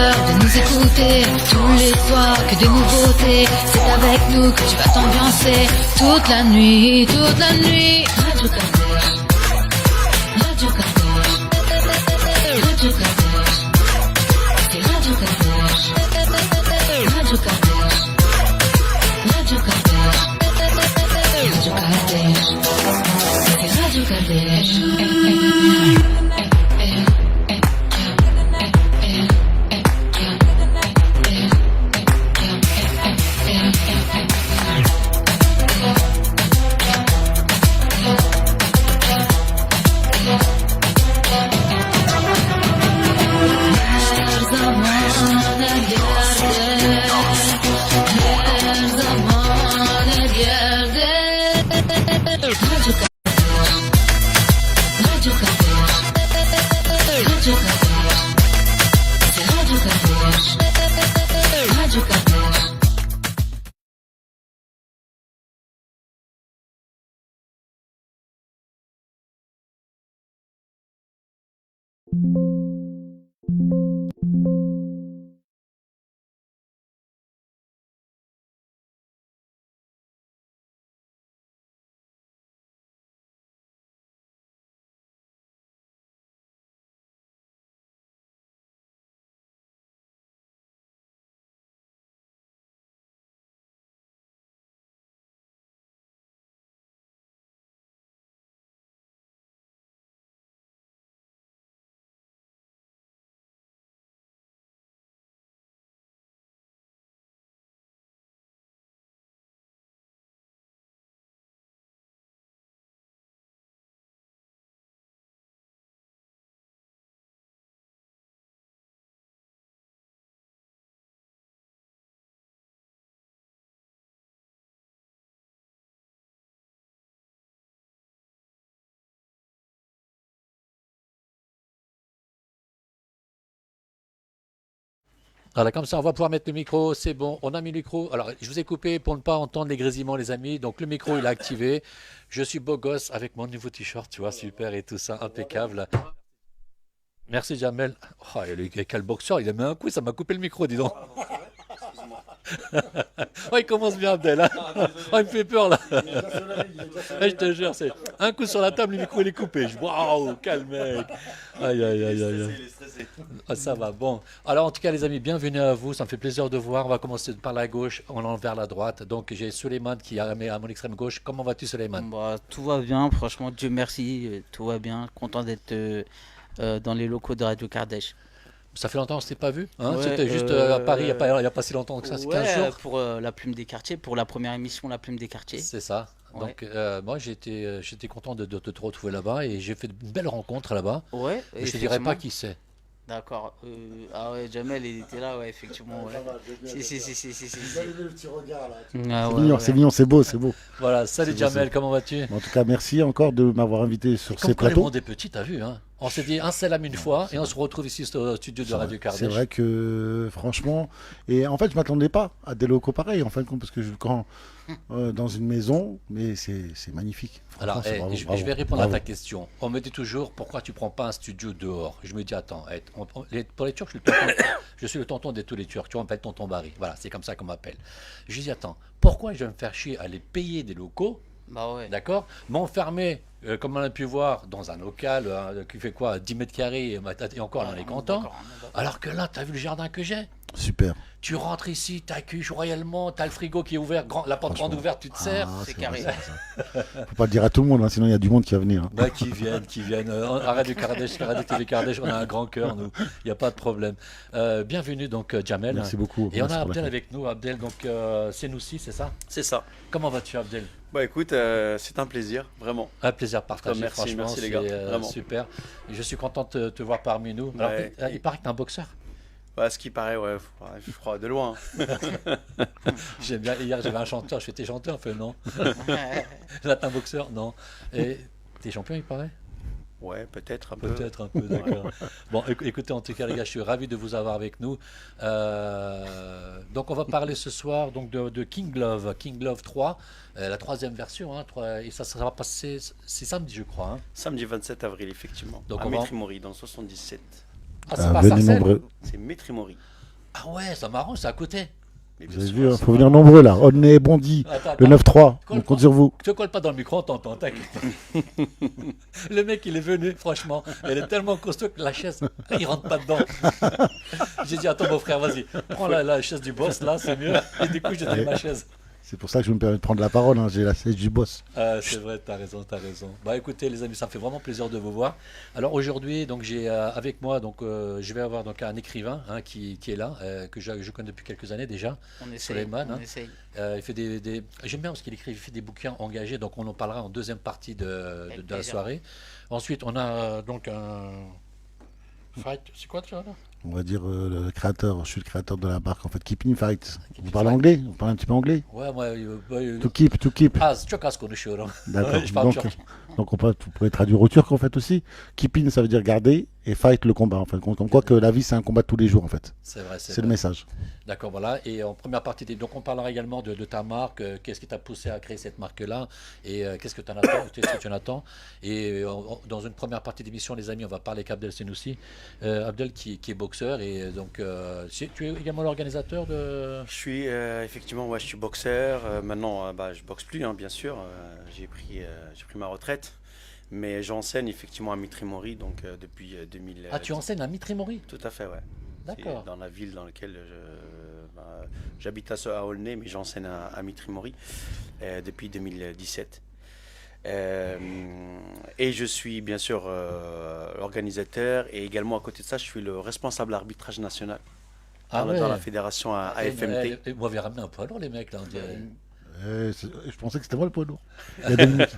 cœur de nous écouter tous les soirs, que des nouveautés. C'est avec nous que tu vas t'ambiancer toute la nuit, toute la nuit. Radio Kadesh, Radio Kadesh, Radio Kadesh, c'est Radio Kadesh, Radio Kadesh, Radio Kadesh, Radio Kadesh, c'est Radio Kadesh. Voilà, comme ça, on va pouvoir mettre le micro, c'est bon, on a mis le micro. Alors, je vous ai coupé pour ne pas entendre les grésillements, les amis. Donc, le micro, il est activé. Je suis beau gosse avec mon nouveau t-shirt, tu vois, super et tout ça, impeccable. Merci, Jamel. Oh, quel boxeur, il a mis un coup, ça m'a coupé le micro, dis donc. Oh, il commence bien, Abdel, hein. Oh, il me fait peur, là. Je te jure, c'est un coup sur la table, le micro, il est coupé. Waouh, quel mec. Aïe, aïe, aïe, aïe. Ah, ça va, bon. Alors, en tout cas, les amis, bienvenue à vous. Ça me fait plaisir de voir. On va commencer par la gauche, on en vers la droite. Donc, j'ai Suleiman qui est à mon extrême gauche. Comment vas-tu, Suleiman? Bah, tout va bien, franchement, Dieu merci, tout va bien. Content d'être dans les locaux de Radio Kardesh. Ça fait longtemps que je t'ai pas vu, hein? Ouais, C'était juste à Paris, il y a pas si longtemps que ça, c'est 15 ouais, jours. pour la Plume des Quartiers, pour la première émission La Plume des Quartiers. C'est ça. Ouais. Donc, moi, j'étais content de te retrouver là-bas et j'ai fait une belle rencontre là-bas. Ouais, Mais je te dirai pas effectivement. qui c'est. D'accord. Ah ouais, Jamel, il était là, ouais, effectivement. Ouais. Si. Le petit regard là. Ah C'est ouais, mignon, ouais. c'est mignon, c'est beau, c'est beau. Voilà, salut C'est beau, Jamel, c'est comment vas-tu? En tout cas, merci encore de m'avoir invité sur Comme ces quand le plateaux. monde est petit, t'as vu, hein? On s'est dit un salam une fois et on se retrouve ici au studio de Radio C'est Kardec. vrai que franchement, et en fait, je m'attendais pas à des locaux pareils, en fin de compte, parce que quand dans une maison, mais c'est magnifique. Franchement, Alors, c'est bravo, je bravo, vais répondre bravo. à ta question. On me dit toujours pourquoi tu prends pas un studio dehors. Je me dis attends, pour les Turcs, je suis le tonton de tous les Turcs. Tu vois, on m'appelle tonton Barry. Voilà, c'est comme ça qu'on m'appelle. Je dis attends, pourquoi je vais me faire chier à aller payer des locaux? Bah ouais. D'accord? M'enfermer, comme on a pu voir, dans un local qui fait quoi, 10 mètres carrés, et encore, on est content. D'accord, d'accord. Alors que là, tu as vu le jardin que j'ai? Super. Tu rentres ici, t'accueilles royalement, t'as le frigo qui est ouvert, la porte grande Franchement. ouverte, tu te sers. Ah, C'est vrai, carré. ça. Faut pas le dire à tout le monde, hein, sinon il y a du monde qui va venir, hein. Bah, qui viennent. Arrête du Kardec, arrête de TV Kardec, on a un grand cœur, nous. Il n'y a pas de problème. Bienvenue, donc, Jamel. Merci beaucoup. Et on Merci a pour Abdel l'accueil. avec nous. Abdel, donc, c'est nous aussi, c'est ça? C'est ça. Comment vas-tu, Abdel? Bah écoute, c'est un plaisir, vraiment. Un plaisir partagé, Merci, franchement, merci les c'est gars, vraiment. super. Et je suis content de te voir parmi nous. Alors, Ouais. il paraît que tu es un boxeur. Bah, ce qui paraît, ouais, je crois, de loin. J'aime bien. Hier, j'avais un chanteur, je fais t'es chanteur, un peu non. Là, t'es un boxeur, non. Et t'es champion, il paraît? Ouais, peut-être un peu. Peut-être un peu, d'accord. Bon, écoutez, en tout cas, les gars, je suis ravi de vous avoir avec nous. Donc, on va parler ce soir donc, de King Love 3, la troisième version. Hein, et ça va passer, c'est samedi, je crois. Hein. Samedi 27 avril, effectivement. Donc, à on va- Métrimori, dans 77. Ah, c'est pas venez Sarcelles? nombreux. C'est Maître-Mori. Ah ouais, ça m'arrange, c'est à côté. Mais Vous bien avez sûr, vu, il c'est faut pas- venir nombreux là. Aulnay, Bondy, Attends, le 9-3. Colle On pas. compte sur vous. Te colle pas dans le micro, on t'entend, t'inquiète. Le mec, il est venu, franchement. Il est tellement costaud que la chaise, il rentre pas dedans. J'ai dit, attends, mon frère, vas-y, prends la chaise du boss, là, c'est mieux. Et du coup, j'ai donné ma chaise. C'est pour ça que je me permets de prendre la parole. Hein. J'ai la siège du boss. C'est vrai, t'as raison, t'as raison. Bah écoutez, les amis, ça me fait vraiment plaisir de vous voir. Alors aujourd'hui, donc j'ai avec moi, donc je vais avoir donc un écrivain hein, qui est là, que je connais depuis quelques années déjà. On essaye. Suleiman, On hein. essaye. Il fait j'aime bien parce qu'il écrit, il fait des bouquins engagés, donc on en parlera en deuxième partie de la plaisir. soirée. Ensuite, on a donc un fight. C'est quoi déjà là? On va dire le créateur. Je suis le créateur de la marque en fait. Keeping Fight. Keeping Vous parlez Fight. anglais? Vous parlez un petit peu anglais? Ouais, moi, To keep, to keep. çok az konuşuyorum. D'accord. Je parle Donc, turc. donc vous pourrez traduire au turc en fait aussi. Keeping, ça veut dire garder et fight le combat en fait. Comme quoi que la vie c'est un combat de tous les jours en fait. C'est vrai, C'est le vrai. message. D'accord, voilà. Et en première partie, donc on parlera également de ta marque, qu'est-ce qui t'a poussé à créer cette marque-là et qu'est-ce que tu en attends, qu'est-ce que tu en attends. Et dans une première partie d'émission, les amis, on va parler avec Abdel Senoussi. Abdel qui est boxeur et donc tu es également l'organisateur de... Je suis effectivement, ouais, je suis boxeur. Maintenant, bah, je boxe plus, hein, bien sûr. J'ai pris ma retraite. Mais j'enseigne effectivement à Mitrimori, donc depuis 2000. Ah, tu enseignes à Mitrimori? Tout à fait, ouais. D'accord. C'est dans la ville dans laquelle j'habite à Aulnay, mais j'enseigne à Mitrimori depuis 2017. Et je suis bien sûr organisateur et également à côté de ça, je suis le responsable arbitrage national Ah dans la ouais. fédération AFMT. Vous m'avez ramené un poids lourd, les mecs, là, on dirait. Je pensais que c'était moi le poids lourd. Il y a 2 minutes.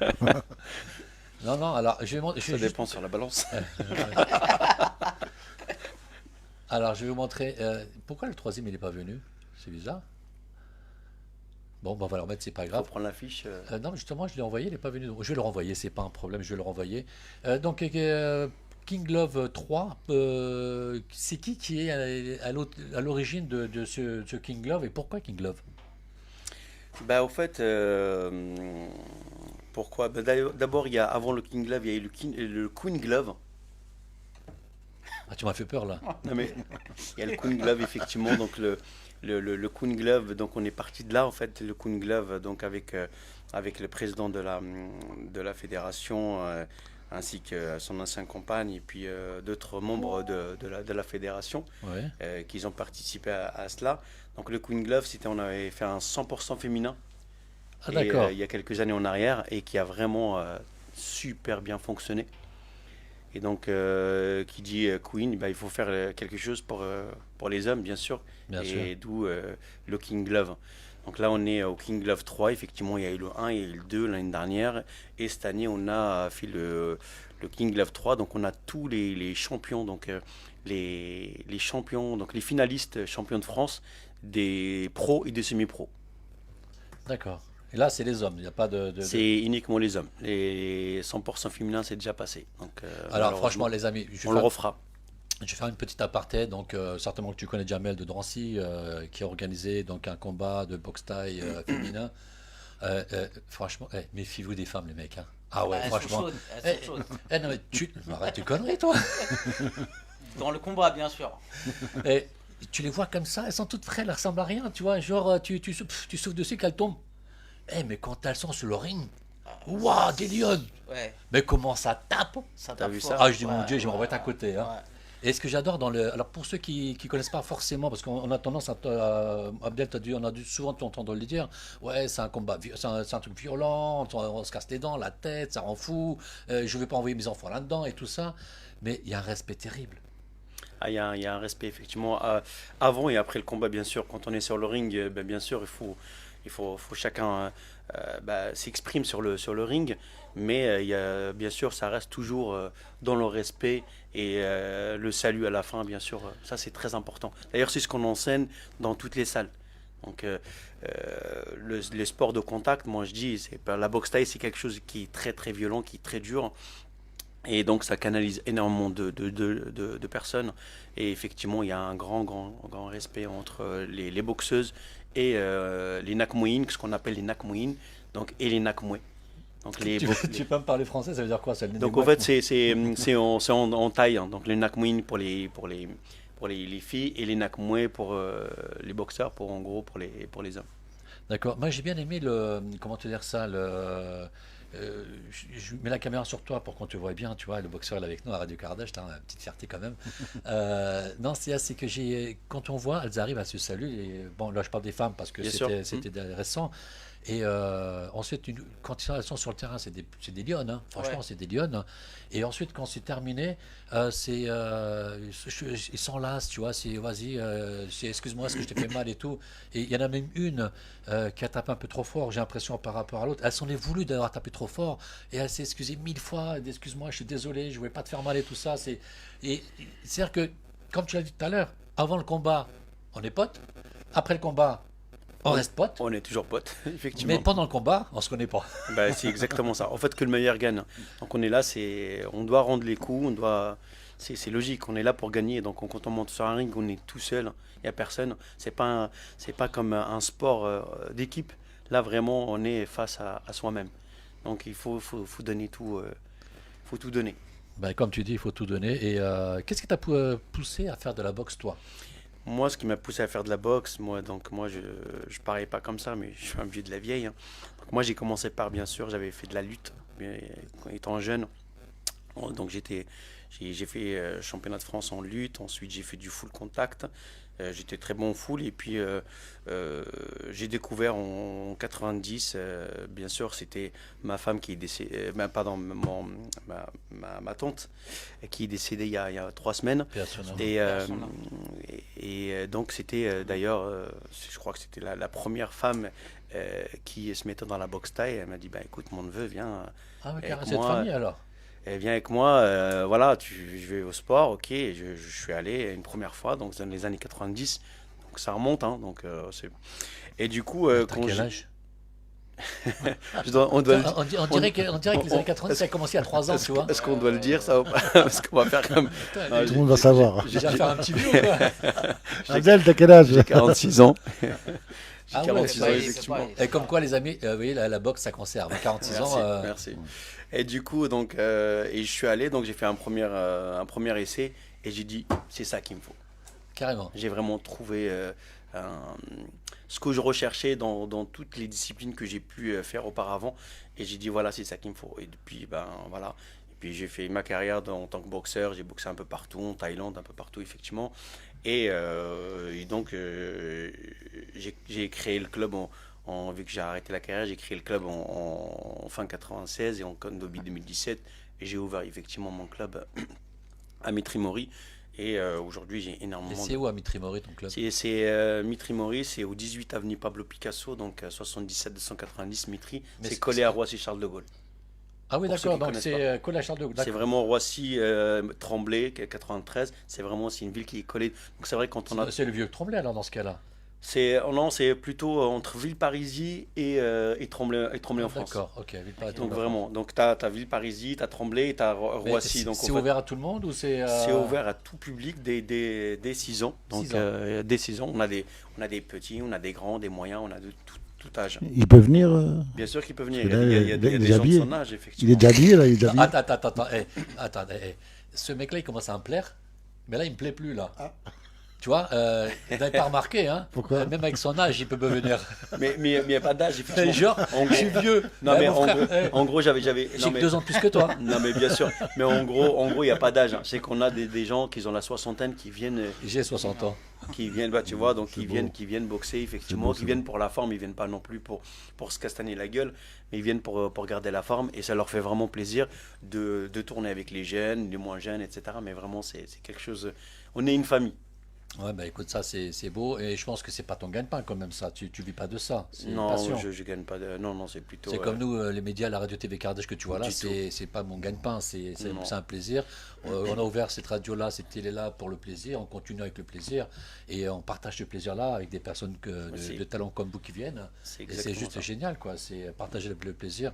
Non, non, alors je vais, Ça dépend sur la balance. alors, je vais vous montrer. Pourquoi le troisième, il n'est pas venu? C'est bizarre. Bon, bah, on va le remettre, c'est pas Il faut grave. prendre l'affiche. Non, mais justement, je l'ai envoyé, il n'est pas venu. Donc, je vais le renvoyer, c'est pas un problème, je vais le renvoyer. Donc, King Love 3, c'est qui est à l'origine de ce King Love et pourquoi King Love? Bah, au fait, pourquoi? Bah, d'abord, avant le King Glove, il y a eu le Queen Glove. Ah, tu m'as fait peur là. Non, mais il y a le Queen Glove, effectivement. Donc, le Queen Glove, donc on est parti de là, en fait. Le Queen Glove, donc avec le président de la fédération, ainsi que son ancien compagne, et puis d'autres membres de la fédération Ouais. qui ont participé à cela. Donc, le Queen Glove, on avait fait un 100% féminin. Ah, Et, d'accord. il y a quelques années en arrière et qui a vraiment super bien fonctionné. Et donc, qui dit Queen, bah, il faut faire quelque chose pour les hommes, bien sûr. Bien sûr. Et d'où le King Glove. Donc là, on est au King Glove 3. Effectivement, il y a eu le 1, il y a eu le 2 l'année dernière. Et cette année, on a fait le King Glove 3. Donc, on a tous les champions, donc les champions, donc les finalistes champions de France, des pros et des semi-pros. D'accord. Et là, c'est les hommes, il n'y a pas C'est uniquement les hommes. Les 100% féminins, c'est déjà passé. Donc, Alors, franchement, les amis, on le refera. je vais faire une petite aparté. Donc, certainement que tu connais Jamel de Drancy, qui a organisé donc, un combat de boxe thaï féminin. Franchement, méfiez-vous des femmes, les mecs. Hein. Ah ouais, Elles sont franchement. chaudes, elles sont chaudes. Non, mais arrête tes conneries, toi. Dans le combat, bien sûr. Et tu les vois comme ça, elles sont toutes frêles, elles ressemblent à rien, tu vois. Genre, tu souffles dessus qu'elles tombent. Mais quand elles sont sur le ring, waouh, des lionnes. Ouais, Mais comment ça tape? ça T'as tape vu fort. ça? Ah, je dis, mon Ouais, Dieu, je vais me ouais, remettre à côté. Hein. ouais. Et ce que j'adore dans le. Alors, pour ceux qui ne connaissent pas forcément, parce qu'on a tendance à. Abdel, on a dû souvent t'entendre le dire. Ouais, c'est un combat, c'est un truc violent, on se casse les dents, la tête, ça rend fou. Je ne vais pas envoyer mes enfants là-dedans et tout ça. Mais il y a un respect terrible. Ah, il y a un respect, effectivement. Avant et après le combat, bien sûr. Quand on est sur le ring, ben, bien sûr, il faut chacun s'exprime sur le ring. Mais il y a, bien sûr, ça reste toujours dans le respect et le salut à la fin, bien sûr. Ça, c'est très important. D'ailleurs, c'est ce qu'on enseigne dans toutes les salles. Donc, les sports de contact, moi je dis, la boxe thaï, c'est quelque chose qui est très très violent, qui est très dur. Et donc, ça canalise énormément de personnes. Et effectivement, il y a un grand respect entre les boxeuses et les nakmouines, ce qu'on appelle les nakmouines, donc, et les nakmoués. Donc, Tu peux me parler français, ça veut dire quoi? donc en fait, c'est en taille. Hein. Donc les nakmuin pour les filles et les nakmoué pour les boxeurs, en gros pour les hommes. D'accord. Moi, j'ai bien aimé comment te dire ça, je mets la caméra sur toi pour qu'on te voie bien, tu vois, le boxeur est avec nous à Radio Kardec, t'as une petite fierté quand même. Non, c'est que quand on voit, elles arrivent à se saluer, et, bon, là je parle des femmes parce que Bien sûr. c'était récent, et ensuite, quand elles sont sur le terrain, c'est des lionnes, hein. Franchement, Ouais. c'est des lionnes, et ensuite, quand c'est terminé, ils s'enlacent, tu vois, c'est vas-y, excuse-moi, est-ce que je t'ai fait mal et tout, et il y en a même une qui a tapé un peu trop fort, j'ai l'impression, par rapport à l'autre. Elle s'en est voulu d'avoir tapé trop fort et elle s'est excusée 1000 fois. Excuse-moi, je suis désolé, je voulais pas te faire mal et tout ça. C'est-à-dire que, comme tu l'as dit tout à l'heure, avant le combat, on est potes. Après le combat, on reste potes. On est toujours potes, effectivement. Mais pendant le combat, on se connaît pas. Bah, c'est exactement ça. En fait, que le meilleur gagne. Donc on est là, on doit rendre les coups, c'est logique. On est là pour gagner. Donc quand on monte sur un ring, on est tout seul. Il y a personne. C'est pas comme un sport d'équipe. Là vraiment, on est face à soi-même. Donc il faut donner tout. Faut tout donner. Ben, comme tu dis, il faut tout donner. Et qu'est-ce qui t'a poussé à faire de la boxe, toi? Moi, ce qui m'a poussé à faire de la boxe, moi, je parlais pas comme ça, mais je suis un vieux de la vieille. Hein. Donc, moi, j'ai commencé par, bien sûr, j'avais fait de la lutte étant jeune. Donc, j'ai fait championnat de France en lutte. Ensuite, j'ai fait du full contact. J'étais très bon au full. Et puis, j'ai découvert en 90, bien sûr, c'était ma femme qui est décédée, pardon, ma tante qui est décédée il y a 3 semaines. Personnellement. Et donc c'était d'ailleurs, je crois que c'était la première femme qui se mettait dans la boxe thaï. Elle m'a dit, bah, écoute mon neveu, viens Ah, mais avec carrément, c'est de moi. famille alors. Viens avec moi, voilà, je vais au sport, ok. Je suis allé une première fois, donc dans les années 90, donc ça remonte, hein, donc et du coup, T'as quand quel âge? on doit le On dirait que les années 90, ça a commencé à 3 ans, tu vois. est-ce qu'on doit le dire ça ou pas? Parce qu'on va faire comme. Putain, Ah, Tout le monde va savoir. j'ai déjà fait un petit vieux, quoi. Adèle, t'as quel âge? J'ai 46 ans. J'ai Ah ouais, 46 c'est ans, pas- effectivement. Et comme quoi, les amis, vous voyez, la boxe, ça conserve. 46 Merci, ans. merci. Et du coup, donc, et je suis allé, donc j'ai fait un premier essai et j'ai dit, c'est ça qu'il me faut. Carrément. J'ai vraiment trouvé ce que je recherchais dans toutes les disciplines que j'ai pu faire auparavant. Et j'ai dit, voilà, c'est ça qu'il me faut. Et depuis, ben voilà. Et puis j'ai fait ma carrière en tant que boxeur. J'ai boxé un peu partout, en Thaïlande, un peu partout, effectivement. Et donc, j'ai créé le club vu que j'ai arrêté la carrière, j'ai créé le club en fin 96 et en début 2017. Et j'ai ouvert effectivement mon club à Mitrimori. Et aujourd'hui, j'ai Et énormément c'est où à Mitrimori, ton club? c'est Mitrimori, c'est au 18 avenue Pablo Picasso, donc 77 290 Mitri. Mais C'est c'est- collé à Roissy-Charles de Gaulle. Ah oui, pour ceux d'accord, qui donc connaissent c'est collé à Charles de Gaulle. C'est D'accord. vraiment Roissy, Tremblay, 93. C'est une ville qui est collée. Donc c'est vrai quand on a. C'est le vieux Tremblay alors dans ce cas-là. Non, c'est plutôt entre Villeparisis et Tremblay en France. D'accord, ok. Villeparisis, Donc Tremblay. vraiment, donc t'as Villeparisis, t'as Tremblay et t'as Mais Roissy. Donc c'est en fait, ouvert à tout le monde ou c'est c'est ouvert à tout public dès 6 ans. Donc 6 ans. dès 6 ans, on a des petits, on a des grands, des moyens, on a de tout âge. Il peut venir. Bien sûr qu'il peut venir. Parce que Il y a, là, il y a- il y a il est des gens de habillé. son âge, Il effectivement. est déjà habillé là, il est déjà habillé. Attends, ce mec-là, il commence à me plaire, mais là, il me plaît plus, là. Ah. Tu vois, vous n'avez pas remarqué, hein? Pourquoi? Même avec son âge, il peut venir. Mais il n'y a pas d'âge, effectivement. Genre, En je suis gros, vieux. non, Eh, mais mon frère, en gros, j'avais. j'ai Non, que mais, 2 ans de plus que toi. non, mais bien sûr. Mais en gros, il n'y a pas d'âge. Hein. C'est qu'on a des gens qui ont la soixantaine qui viennent, J'ai 60 ans. bah, tu vois, donc C'est qui beau. viennent boxer, effectivement, C'est beau, qui c'est viennent pour la forme. Ils viennent pas non plus pour se castagner la gueule, mais ils viennent pour garder la forme. Et ça leur fait vraiment plaisir de tourner avec les jeunes, les moins jeunes, etc. Mais vraiment, c'est quelque chose. On est une famille. Ouais, bah écoute, ça, c'est beau. Et je pense que c'est pas ton gagne-pain, quand même, ça. Tu vis pas de ça. C'est une Non, passion. je gagne pas de. Non, c'est plutôt. C'est comme nous, les médias, la radio TV Kardec que tu vois là, Du tout. c'est pas mon gagne-pain, c'est Non. un plaisir. On a ouvert cette radio-là, cette télé-là pour le plaisir, on continue avec le plaisir et on partage ce plaisir-là avec des personnes Merci. de talent comme vous qui viennent. C'est Et c'est exactement juste ça. génial, quoi, c'est partager le plaisir.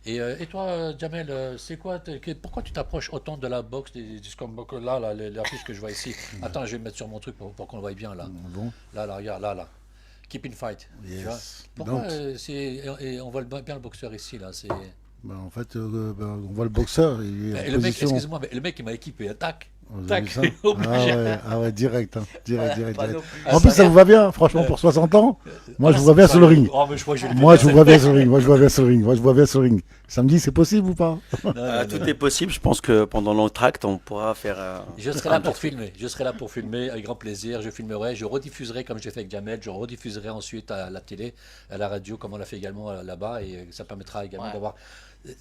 Et toi, Jamel, c'est quoi, pourquoi tu t'approches autant de la boxe, du scrum là, l'affiche que je vois ici? Attends, je vais me mettre sur mon truc pour qu'on le voie bien là. Bon, Là, regarde, là. Keep in fight. Tu vois yes. pourquoi Donc, et on voit bien le boxeur ici, là. Bah, en fait, on voit le boxeur. Il est Et en le mec, position. excuse-moi, mais le mec il m'a équipé, tac, Vous tac, avez vu ça obligé. Ah ouais, direct, hein. Direct. Pas non plus. Ah, En plus, ça ça vous va bien, franchement, pour 60 ans. Moi, je vous vois bien Ah, sur le ring. Oh, mais je crois que je vais le Moi, je vous dépasser. vois bien sur le ring. Moi, je vois bien sur le ring. Samedi, c'est possible ou pas? Non, non, Tout non. est possible. Je pense que pendant l'entracte, on pourra faire. Je serai là pour filmer. Je serai là pour filmer avec grand plaisir. Je filmerai, je rediffuserai comme j'ai fait avec Jamel. Je rediffuserai ensuite à la télé, à la radio, comme on l'a fait également là-bas, et ça permettra également Ouais. d'avoir.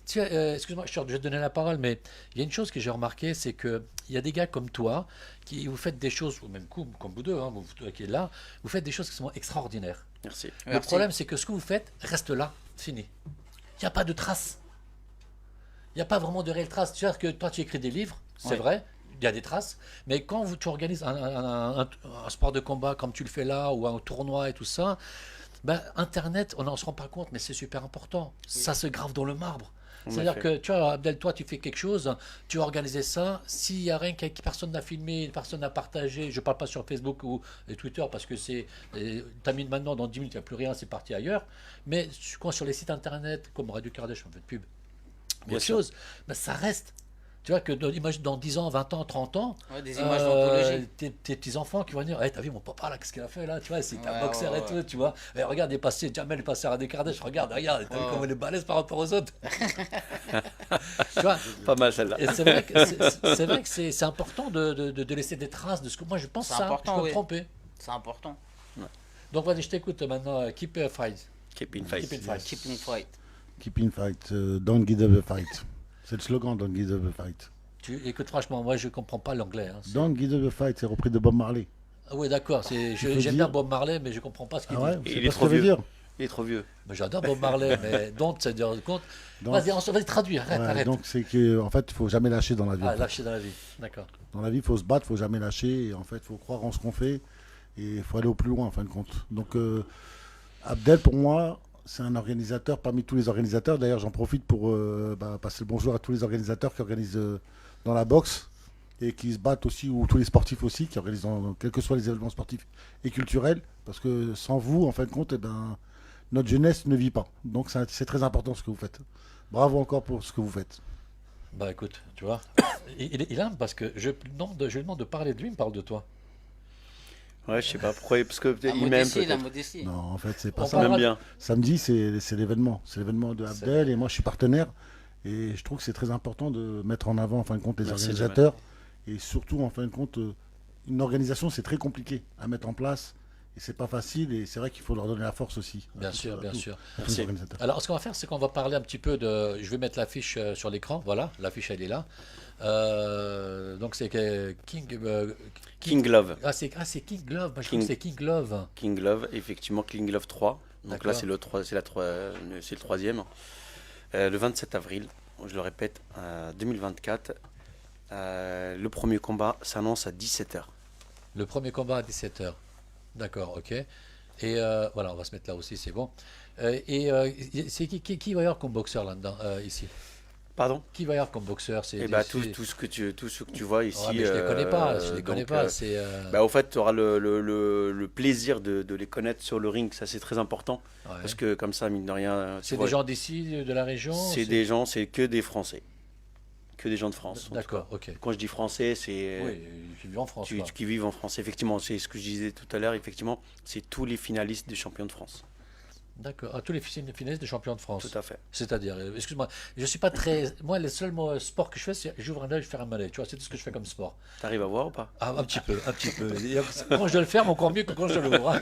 Tiens, excuse-moi, je vais te donner la parole, mais il y a une chose que j'ai remarqué, c'est que il y a des gars comme toi qui vous faites des choses, ou même comme vous deux, hein, vous qui êtes là, vous faites des choses qui sont extraordinaires. Merci. Le Merci. problème, c'est que ce que vous faites reste là, fini. Il n'y a pas de traces. Il n'y a pas vraiment de réelles traces. Tu vois que toi, tu écris des livres, c'est Ouais. vrai, il y a des traces, mais quand tu organises un sport de combat comme tu le fais là, ou un tournoi et tout ça, ben, Internet, on n'en se rend pas compte, mais c'est super important. Ça se grave dans le marbre. En C'est-à-dire effet. que, tu vois, Abdel, toi, tu fais quelque chose, tu as organisé ça, s'il n'y a rien que personne n'a filmé, personne n'a partagé, je ne parle pas sur Facebook ou Twitter parce que c'est. Tu as mis maintenant, dans 10 minutes, il n'y a plus rien, c'est parti ailleurs. Mais quand sur les sites internet, comme Radio Kardec, on fait de pub, Bien autre sûr. chose, ben, ça reste. Tu vois que imagine dans 10 ans, 20 ans, 30 ans, Ouais, des images d'anthologie. tes petits-enfants qui vont dire, hey, t'as vu mon papa là, qu'est-ce qu'il a fait là, tu vois, c'est un Ouais, boxeur ouais, et tout, tu vois. Et regarde, il est passé, Jamel est passé à Radio Kardec, regarde, t'as vu Ouais. comment il est balèze par rapport aux autres. Tu vois, Pas mal celle-là. et c'est vrai que c'est important de laisser des traces de ce que moi je pense C'est ça, important, je peux me oui. tromper. C'est important. Donc vas-y, je t'écoute maintenant, keep fight. Keep in fight. Keep in fight. Keeping fight. Keep in fight, don't give up a fight. C'est le slogan, don't give up a fight. Écoute, franchement, moi je comprends pas l'anglais. Hein. Don't give up a fight, c'est repris de Bob Marley. Ah oui, d'accord, faut j'aime dire- bien Bob Marley, mais je comprends pas ce qu'il Ah ouais, dit. c'est Il pas est ce trop que ça veut vieux. dire. Il est trop vieux. Mais j'adore Bob Marley, mais don't, c'est dire compte. Donc, Vas-y, traduis, arrête, ouais, arrête. donc c'est que en fait, il faut jamais lâcher dans la vie. Ah, en fait. lâcher dans la vie, d'accord. Dans la vie, il faut se battre, il faut jamais lâcher. Et en fait, il faut croire en ce qu'on fait et il faut aller au plus loin en fin de compte. Donc, Abdel, pour moi, c'est un organisateur parmi tous les organisateurs. D'ailleurs, j'en profite pour passer le bonjour à tous les organisateurs qui organisent dans la boxe et qui se battent aussi, ou tous les sportifs aussi, qui organisent quels que soient les événements sportifs et culturels. Parce que sans vous, en fin de compte, notre jeunesse ne vit pas. Donc, c'est très important ce que vous faites. Bravo encore pour ce que vous faites. Bah écoute, tu vois, il aime parce que je lui demande de parler de lui, il me parle de toi. Ouais, je sais pas pourquoi. Parce que La il m'aime modestie, la peut-être. modestie. Non, en fait, c'est pas On ça. Il parlera- m'aime bien. Samedi, c'est l'événement. C'est l'événement de C'est Abdel et moi, je suis partenaire. Et je trouve que c'est très important de mettre en avant, en fin de compte, les Merci, organisateurs. Et surtout, en fin de compte, une organisation, c'est très compliqué à mettre en place. Et c'est pas facile. Et c'est vrai qu'il faut leur donner la force aussi. Bien sûr, bien sûr. À tous les Merci. organisateurs. Alors, ce qu'on va faire, c'est qu'on va parler un petit peu de. Je vais mettre l'affiche sur l'écran. Voilà, l'affiche, elle est là. Donc, c'est que King Love. c'est King Glove. Moi, je King- trouve que c'est King Glove. King Love, effectivement, King Love 3. Donc D'accord. là, c'est le troisième. Le 27 avril, je le répète, 2024. Le premier combat s'annonce à 17h. Le premier combat à 17h. D'accord, ok. Et voilà, on va se mettre là aussi, c'est bon. C'est qui va y avoir comme boxeur là-dedans, ici? Pardon? Qui va y avoir comme boxeur? Et bah, tout ce que tu vois ici. Ouais, mais je les connais pas, je les connais donc, pas. C'est Bah, au fait, tu auras le plaisir de les connaître sur le ring. Ça, c'est très important. ouais. Parce que comme ça, mine de rien, tu C'est vois, des gens d'ici, de la région? c'est des gens, c'est que des Français. Que des gens de France. en tout D'accord, cas. ok. Quand je dis français, c'est Oui, je vis en France. quoi. qui vivent en France. Effectivement, c'est ce que je disais tout à l'heure. Effectivement, c'est tous les finalistes des champions de France. D'accord. Ah, tous les finalistes des champions de France. Tout à fait. C'est-à-dire, excuse-moi, je suis pas très. Moi, le seul sport que je fais, c'est j'ouvre un œil, je fais un malais. Tu vois, c'est tout ce que je fais comme sport. T'arrives à voir ou pas? Ah, un petit peu, un petit peu. Et quand je le ferme, encore mieux que quand je l'ouvre. Hein.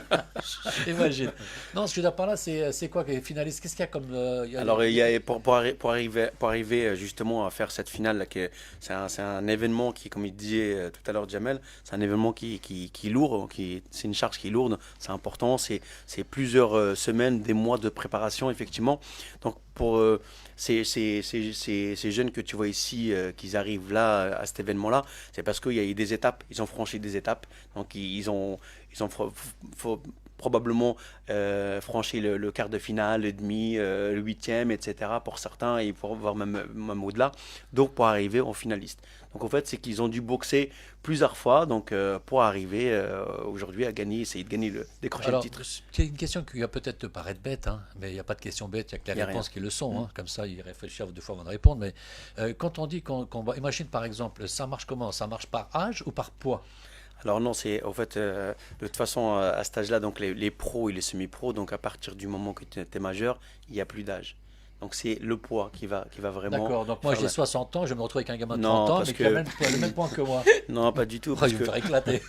Imagine. Non, ce que je veux dire par là, c'est quoi que les finalistes? Qu'est-ce qu'il y a comme. Alors, il y a, pour arriver justement à faire cette finale, là, c'est un événement qui, comme il disait tout à l'heure Jamel, c'est un événement qui est lourd, c'est une charge qui est lourde, c'est important, c'est plusieurs semaines, des mois de préparation, effectivement. Donc, pour ces jeunes que tu vois ici, qu'ils arrivent là, à cet événement-là, c'est parce qu'il y a eu des étapes, ils ont franchi des étapes, donc faut probablement franchir le quart de finale, le demi, le huitième, etc. pour certains, et pour voir même au-delà, donc pour arriver en finaliste. Donc en fait, c'est qu'ils ont dû boxer plusieurs fois donc, pour arriver aujourd'hui à gagner, essayer de gagner, décrocher Alors, le titre. c'est une question qui va peut-être te paraître bête, hein, mais il n'y a pas de questions bêtes, il n'y a que Y les a réponses rien. qui le sont. Hein, comme ça, il réfléchit deux fois avant de répondre. Mais quand on dit qu'on va. Imagine par exemple, ça marche comment? Ça marche par âge ou par poids? Alors non, c'est en fait, de toute façon, à cet âge-là, donc les pros et les semi-pros, donc à partir du moment que tu es majeur, il n'y a plus d'âge. Donc c'est le poids qui va vraiment D'accord, donc moi faire j'ai la- 60 ans, je me retrouve avec un gamin de Non, 30 ans, parce mais qui a que- le même point que moi. Non, pas du tout, Oh, parce je vais me que, faire éclater.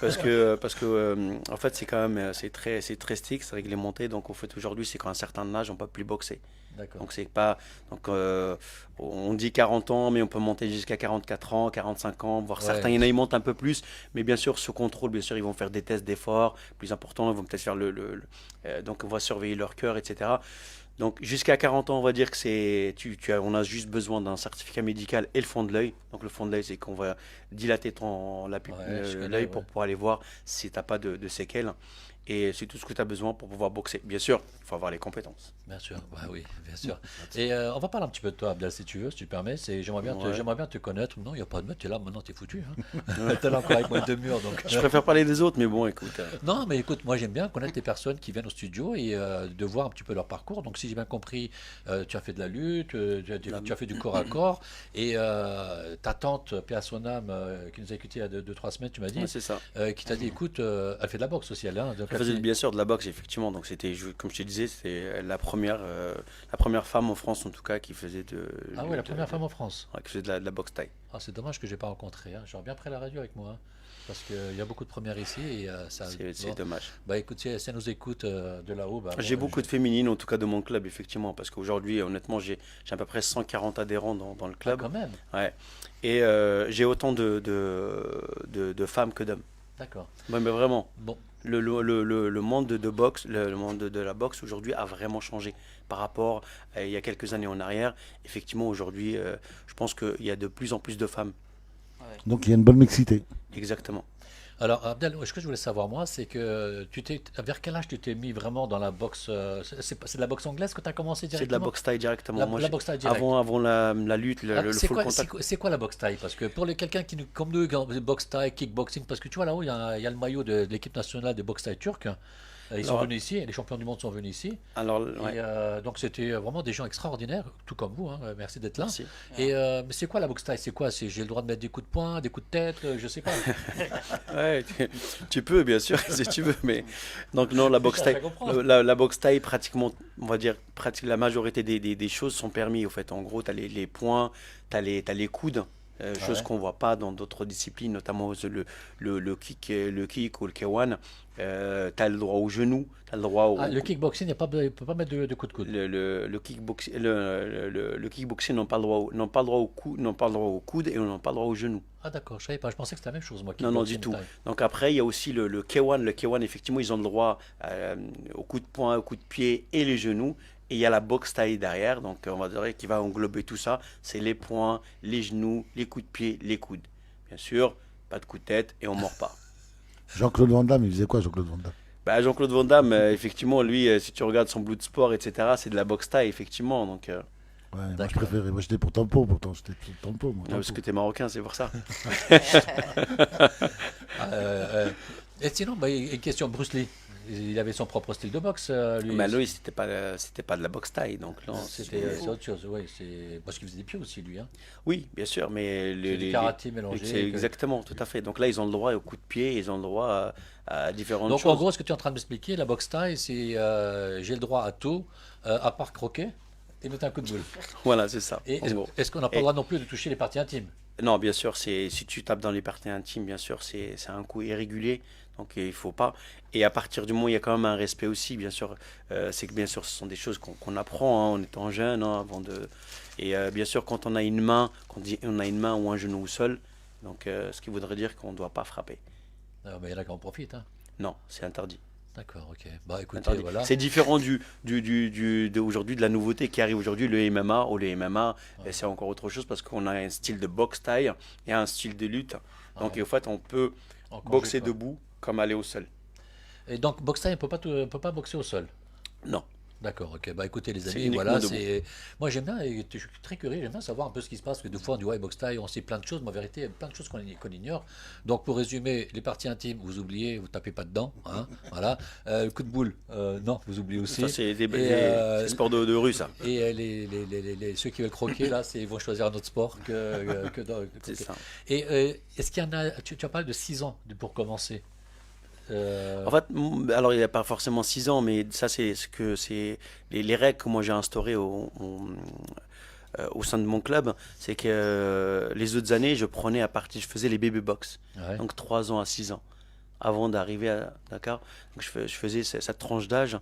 en fait, c'est quand même, c'est très strict, c'est réglementé. Donc, au fait, aujourd'hui, c'est qu'à un certain âge, on ne peut plus boxer. D'accord. Donc, c'est pas, donc, on dit 40 ans, mais on peut monter jusqu'à 44 ans, 45 ans, voire Ouais. certains, il y en a, ils montent un peu plus. Mais bien sûr, sous contrôle, bien sûr, ils vont faire des tests d'effort plus importants. Ils vont peut-être faire donc, on va surveiller leur cœur, etc. Donc jusqu'à 40 ans, on va dire que on a juste besoin d'un certificat médical et le fond de l'œil. Donc le fond de l'œil, c'est qu'on va dilater Je connais, l'œil ouais. pour pouvoir aller voir si tu n'as pas de séquelles. Et c'est tout ce que tu as besoin pour pouvoir boxer. Bien sûr, il faut avoir les compétences. Bien sûr, bah oui, bien sûr. Et on va parler un petit peu de toi, Abdel, si tu veux, si tu permets. J'aimerais bien te connaître. Non, il n'y a pas de meute, tu es là, maintenant tu es foutu. Hein. T'es là encore avec moi de mur. Donc, Je préfère parler des autres, mais bon, écoute. Non, mais écoute, moi j'aime bien connaître les personnes qui viennent au studio et de voir un petit peu leur parcours. Donc si j'ai bien compris, tu as fait de la lutte, tu as fait du corps à corps. Et ta tante, paix à son âme, qui nous a quittés il y a 2-3 semaines, tu m'as dit, Ouais, c'est ça. qui t'a dit, écoute, elle fait de la boxe aussi, elle. Hein, donc Elle faisait bien sûr de la boxe, effectivement. Donc c'était, comme je te disais, c'était la première femme en France, en tout cas, qui faisait Ah ouais, la première femme en France. qui faisait de la boxe thaï. Ah, c'est dommage que je n'ai pas rencontré. Hein. J'aurais bien pris la radio avec moi. Hein, parce qu'il y a beaucoup de premières ici. Et, C'est bon. dommage. Bah écoute, si elle nous écoute de là-haut. Bah, J'ai bon, beaucoup de féminines, en tout cas de mon club, effectivement, parce qu'aujourd'hui, honnêtement, j'ai à peu près 140 adhérents dans le Ah, club. quand même. Ouais. Et j'ai autant de femmes que d'hommes. D'accord. Ouais, mais vraiment, Bon. le monde de boxe, le monde de la boxe aujourd'hui a vraiment changé par rapport à il y a quelques années en arrière. Effectivement, aujourd'hui, je pense qu'il y a de plus en plus de femmes. Donc il y a une bonne mixité. Exactement. Alors, Abdel, ce que je voulais savoir, moi, c'est que vers quel âge tu t'es mis vraiment dans la boxe c'est de la boxe anglaise que tu as commencé directement? C'est de la boxe thaï directement. La Moi, boxe thaï direct. avant la lutte, Ah, le c'est full quoi, contact. c'est quoi la boxe thaï? Parce que pour quelqu'un comme nous, boxe thaï, kickboxing, parce que tu vois là-haut, il y a le maillot de l'équipe nationale de boxe thaï turque. Ils sont Alors- venus ici, les champions du monde sont venus ici. Alors, Et, ouais, donc c'était vraiment des gens extraordinaires, tout comme vous. Hein. Merci d'être là. merci. Et mais c'est quoi la boxe thaï? C'est quoi? J'ai le droit de mettre des coups de poing, des coups de tête, je sais pas. Ouais, tu peux bien sûr si tu veux, mais donc non, la boxe Je thaï, comprends. la boxe thaï pratiquement, on va dire la majorité des choses sont permis au fait. En gros, tu as les poings, tu as les coudes. Chose Ouais. qu'on voit pas dans d'autres disciplines, notamment le kick ou le K1. Tu as le droit au genou, tu as le droit au, Ah, le kickboxing, il ne peut pas mettre de coups de coude. le kickboxing, le kickboxing n'ont pas le droit au coude et on n'a pas le droit au genou. Ah d'accord, je savais pas, je pensais que c'était la même chose moi. Non, non, kickboxing, du tout. thaï. Donc après, il y a aussi le K1. Le K1, effectivement, ils ont le droit au coup de poing, au coup de pied et les genoux. Et il y a la boxe thaï derrière, donc on va dire qui va englober tout ça. C'est les poings, les genoux, les coups de pied, les coudes. Bien sûr, pas de coup de tête et on mord pas. Jean-Claude Van Damme, il faisait quoi Jean-Claude Van Damme? Bah, Jean-Claude Van Damme, effectivement, lui, si tu regardes son Blood Sport, etc., c'est de la boxe thaï, effectivement. Donc, Ouais, moi je D'accord. préférais. Moi j'étais pour Tempo, pourtant j'étais pour Tempo. Moi, parce Tempo. que tu es marocain, c'est pour ça. Et sinon, bah, une question, Bruce Lee, il avait son propre style de boxe, lui. Mais lui, c'était pas de la boxe thaï. Donc, non, C'est autre chose, oui. Parce qu'il faisait des pieds aussi, lui. Hein. Oui, bien sûr, mais C'est du karaté mélangé. c'est exactement, tout à fait. Donc là, ils ont le droit au coup de pied, ils ont le droit à différentes Donc choses. en gros, ce que tu es en train de m'expliquer, la boxe thaï, c'est j'ai le droit à tout, à part croquer et mettre un coup de boule. Voilà, c'est ça. Et En gros. est-ce qu'on n'a pas le droit non plus de toucher les parties intimes? Non, bien sûr, si tu tapes dans les parties intimes, bien sûr, c'est un coup irrégulier, donc il faut pas. Et à partir du moment où il y a quand même un respect aussi, bien sûr, c'est que bien sûr, ce sont des choses qu'on apprend hein, en étant jeune, hein, avant de. Et bien sûr, quand on a une main, on a une main ou un genou au sol, donc ce qui voudrait dire qu'on ne doit pas frapper. Non, mais il y en a qui en profitent. Hein. Non, c'est interdit. D'accord, ok. Bah écoutez, Interdit. voilà. C'est différent aujourd'hui, de la nouveauté qui arrive aujourd'hui, le MMA. Ou le MMA, c'est encore autre chose parce qu'on a un style de boxe thaï et un style de lutte. Donc, Ouais. en fait, on peut Encore boxer mieux, quoi. debout comme aller au sol. Et donc, boxe taille, on peut pas boxer au sol. Non, D'accord, ok. Bah écoutez les c'est amis, uniquement voilà, debout. c'est. Moi j'aime bien, et je suis très curieux, j'aime bien savoir un peu ce qui se passe, parce que des fois on dit ouais, boxe taille, on sait plein de choses, mais en vérité, il y a plein de choses qu'on ignore. Donc pour résumer, les parties intimes, vous oubliez, vous tapez pas dedans, hein, voilà. Le coup de boule, non, vous oubliez Ça, aussi. c'est Et, des sports de rue, ça. ceux qui veulent croquer, là, ils vont choisir un autre sport que de C'est croquer. ça. Et est-ce qu'il y en a, tu as parlé de 6 ans pour commencer. Euh, En fait, alors il n'y a pas forcément 6 ans, mais ça, c'est les règles que moi j'ai instaurées au sein de mon club, c'est que les autres années, je faisais les baby box, ouais. donc 3 ans à 6 ans, avant d'arriver à Dakar. Donc je faisais cette tranche d'âge,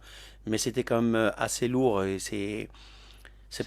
mais c'était quand même assez lourd et c'est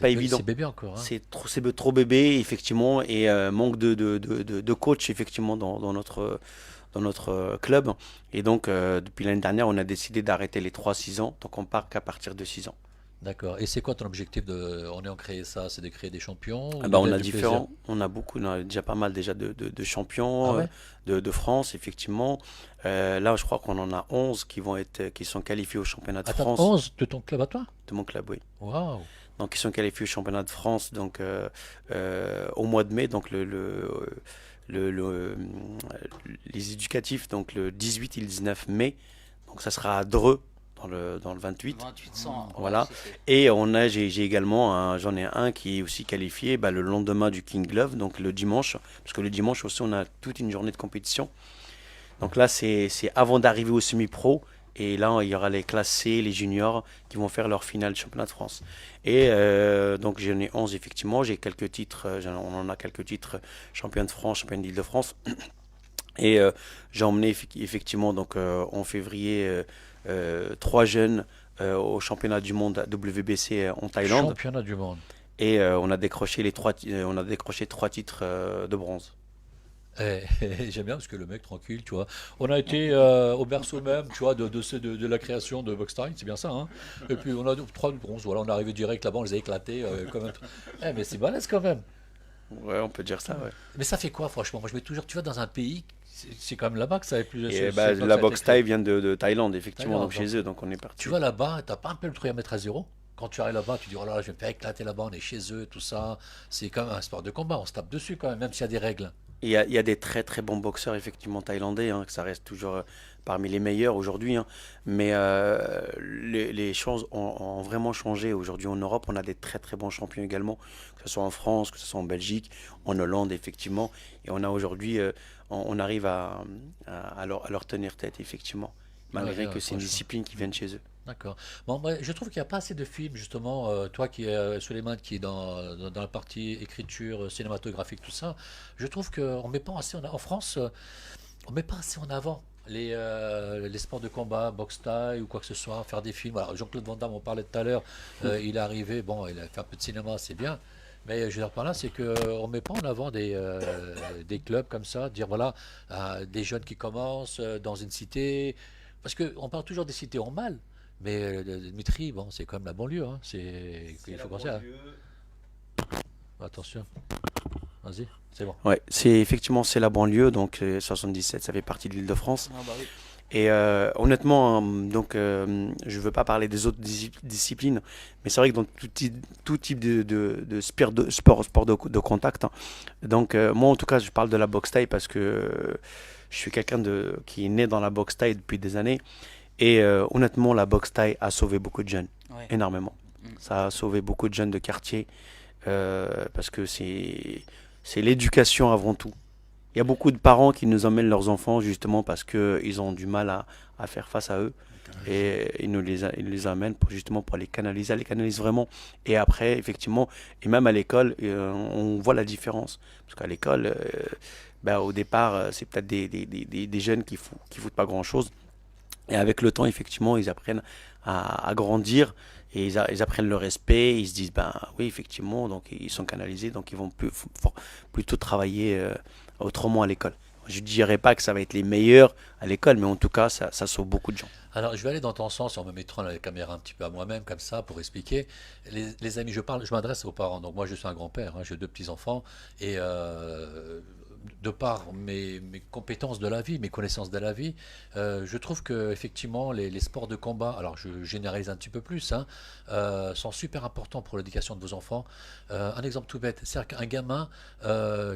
pas évident. C'est bébé encore, hein. C'est trop bébé, effectivement, et manque de coach, effectivement, dans notre club. Et donc, depuis l'année dernière, on a décidé d'arrêter les 3-6 ans, donc on part qu'à partir de 6 ans. D'accord. Et c'est quoi ton objectif de... On est en créer ça, c'est de créer des champions ou Ah bah, on a du plaisir? on a déjà pas mal déjà de Ah champions ouais? de France, effectivement. Là, je crois qu'on en a 11 qui sont qualifiés au championnat de Attends, France 11 de ton club à toi? de mon club, oui. Waouh! Donc, ils sont qualifiés au championnat de France donc, au mois de mai, donc le- le, euh, les éducatifs, donc le 18 et le 19 mai. Donc, ça sera à Dreux, dans le 28. 2800. Voilà. Et j'ai également, j'en ai un qui est aussi qualifié bah, le lendemain du King Glove, donc le dimanche, parce que le dimanche aussi on a toute une journée de compétition. Donc là c'est avant d'arriver au semi-pro, et là il y aura les classes C, les juniors qui vont faire leur finale championnat de France. Et donc j'en ai 11 effectivement, j'ai quelques titres, on en a quelques titres champion de France, champion d'Île-de-France. Et j'ai emmené effectivement donc en février 3 jeunes au championnat du monde WBC en Thaïlande, Championnat du monde. et on a décroché 3 titres de bronze. Eh, j'aime bien parce que le mec tranquille, tu vois. On a été au berceau même, tu vois, de la création de Box Time, c'est bien ça, hein. Et puis on a 3 bronzes, voilà, on est arrivé direct là-bas, on les a éclatés comme un... Eh, mais c'est balèze quand même. Ouais, on peut dire ça, ouais. Mais ça fait quoi, franchement? Moi, je mets toujours, tu vois, dans un pays, c'est quand même là-bas que ça a plus. Et C'est bah, là que la ça a été boxe créé. thaï vient de Thaïlande, effectivement, Thaïlande, donc chez eux, donc on est parti. tu vas là-bas, t'as pas un peu le truc à mettre à zéro? Quand tu arrives là-bas, tu dis, oh là là, je vais me faire éclater là-bas, on est chez eux, tout ça. C'est quand même un sport de combat, on se tape dessus quand même, même s'il y a des règles. Il y a des très très bons boxeurs effectivement thaïlandais, hein, que ça reste toujours parmi les meilleurs aujourd'hui, hein. Mais les choses ont vraiment changé. Aujourd'hui en Europe, on a des très très bons champions également, que ce soit en France, que ce soit en Belgique, en Hollande effectivement. Et on a aujourd'hui, on arrive à leur tenir tête effectivement, Ouais, malgré ouais, que c'est une franchement. discipline qui vient de chez eux. D'accord. Bon, moi, je trouve qu'il n'y a pas assez de films, justement. Toi qui es, Souleymane, qui est dans la partie écriture, cinématographique, tout ça. Je trouve qu'on met pas assez en France, on met pas assez en avant les sports de combat, boxe thaï ou quoi que ce soit, faire des films. Alors, Jean-Claude Van Damme, on parlait tout à l'heure, il est arrivé, bon, il a fait un peu de cinéma, c'est bien. Mais je veux dire par là, c'est qu'on ne met pas en avant des clubs comme ça, dire voilà, des jeunes qui commencent dans une cité. Parce qu'on parle toujours des cités en mal, mais Dmitri, bon, c'est quand même la banlieue, hein. Il faut penser à... Attention, vas-y, c'est bon. Ouais, c'est la banlieue, donc 77, ça fait partie de l'Île-de-France. Ah bah oui. Et honnêtement, hein, donc je veux pas parler des autres disciplines, mais c'est vrai que dans tout type de sport de contact, hein. Donc moi en tout cas, je parle de la boxe thaï parce que je suis quelqu'un qui est né dans la boxe thaï depuis des années. Et honnêtement, la boxe thaï a sauvé beaucoup de jeunes, Ouais. énormément. Mm. Ça a sauvé beaucoup de jeunes de quartier parce que c'est l'éducation avant tout. Il y a beaucoup de parents qui nous emmènent leurs enfants justement parce qu'ils ont du mal à faire face à eux. Et ils les amènent justement pour les canaliser. Ils les canalisent vraiment. Et après, effectivement, et même à l'école, on voit la différence. Parce qu'à l'école, ben, au départ, c'est peut-être des jeunes qui foutent pas grand-chose. Et avec le temps, effectivement, ils apprennent à grandir, et ils apprennent le respect. Ils se disent, ben oui, effectivement, donc ils sont canalisés, donc ils vont plutôt travailler autrement à l'école. Je ne dirais pas que ça va être les meilleurs à l'école, mais en tout cas, ça sauve beaucoup de gens. Alors, je vais aller dans ton sens en me mettant la caméra un petit peu à moi-même, comme ça, pour expliquer. Les amis, je m'adresse aux parents. Donc, moi, je suis un grand-père, hein, j'ai 2 petits-enfants. Et de par mes compétences de la vie, mes connaissances de la vie, je trouve que effectivement les sports de combat, alors je généralise un petit peu plus, hein, sont super importants pour l'éducation de vos enfants. Un exemple tout bête, c'est-à-dire qu'un gamin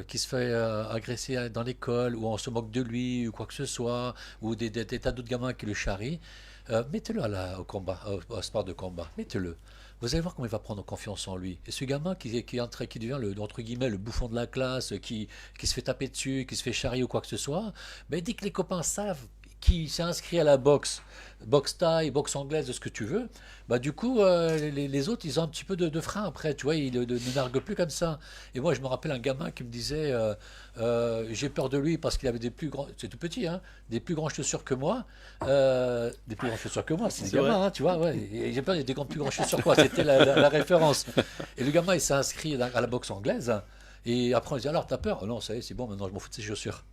qui se fait agresser dans l'école, ou on se moque de lui, ou quoi que ce soit, ou des tas d'autres gamins qui le charrient, mettez-le au combat, au sport de combat, mettez-le. Vous allez voir comment il va prendre confiance en lui. Et ce gamin qui devient entre guillemets, le bouffon de la classe, qui se fait taper dessus, qui se fait charrier ou quoi que ce soit, ben, dès que les copains savent qui s'est inscrit à la boxe thaï, boxe anglaise, ce que tu veux, bah du coup, les autres, ils ont un petit peu de frein après, tu vois, ils ne narguent plus comme ça. Et moi, je me rappelle un gamin qui me disait, j'ai peur de lui parce qu'il avait des plus grands, c'est tout petit, hein, des plus grandes chaussures que moi, des plus grandes chaussures que moi, c'est des gamins, hein, tu vois, ouais, et j'ai peur des plus grandes chaussures que moi, c'était la référence. Et le gamin, il s'est inscrit à la boxe anglaise. Et après, on se dit, alors, t'as peur? Oh non, ça y est, c'est bon, maintenant je m'en fous de ces chaussures.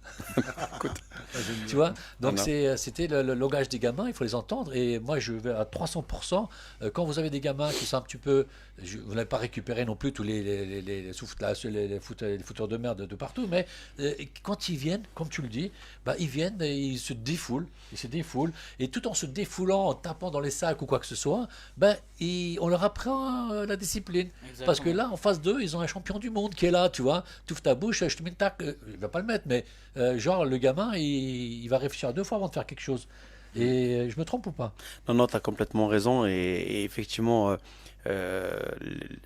Tu vois? Donc, c'était le langage des gamins, il faut les entendre. Et moi, je vais à 300%. Quand vous avez des gamins qui sont un petit peu. Vous n'avez pas récupéré non plus tous les fouteurs de merde de partout, mais quand ils viennent, comme tu le dis, bah, ils viennent et ils se défoulent. Et tout en se défoulant, en tapant dans les sacs ou quoi que ce soit, bah, on leur apprend la discipline. Exactement. Parce que là, en face d'eux, ils ont un champion du monde qui est là, tu vois. Tu ouvres ta bouche, je te mets une tac. Il va pas le mettre, mais genre, le gamin, il va réfléchir 2 fois avant de faire quelque chose. Et je me trompe ou pas? Non, non, tu as complètement raison. Et effectivement,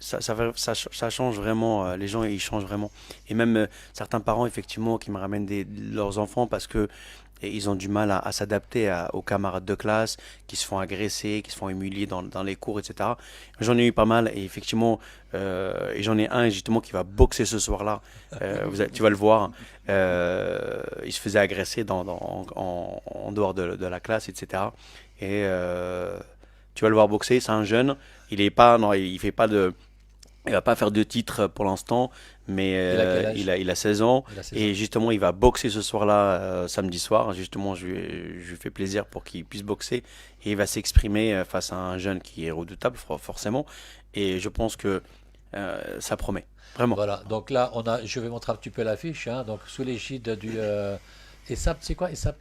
ça change vraiment. Les gens, ils changent vraiment. Et même certains parents, effectivement, qui me ramènent leurs enfants parce que ils ont du mal à s'adapter aux camarades de classe qui se font agresser, qui se font humilier dans les cours, etc. J'en ai eu pas mal. Et effectivement, et j'en ai un justement qui va boxer ce soir-là. Tu vas le voir. Il se faisait agresser en dehors de la classe, etc. Et tu vas le voir boxer, c'est un jeune. Il est pas, non, il fait pas il va pas faire de titre pour l'instant, mais Il a quel âge? il a 16 ans. Il a 16 ans. Et justement, il va boxer ce soir-là, samedi soir. Justement, je lui fais plaisir pour qu'il puisse boxer. Et il va s'exprimer face à un jeune qui est redoutable, forcément. Et je pense que ça promet, vraiment. Voilà, donc là, je vais montrer un petit peu l'affiche, hein, donc sous l'égide du ESAP, c'est quoi ESAP?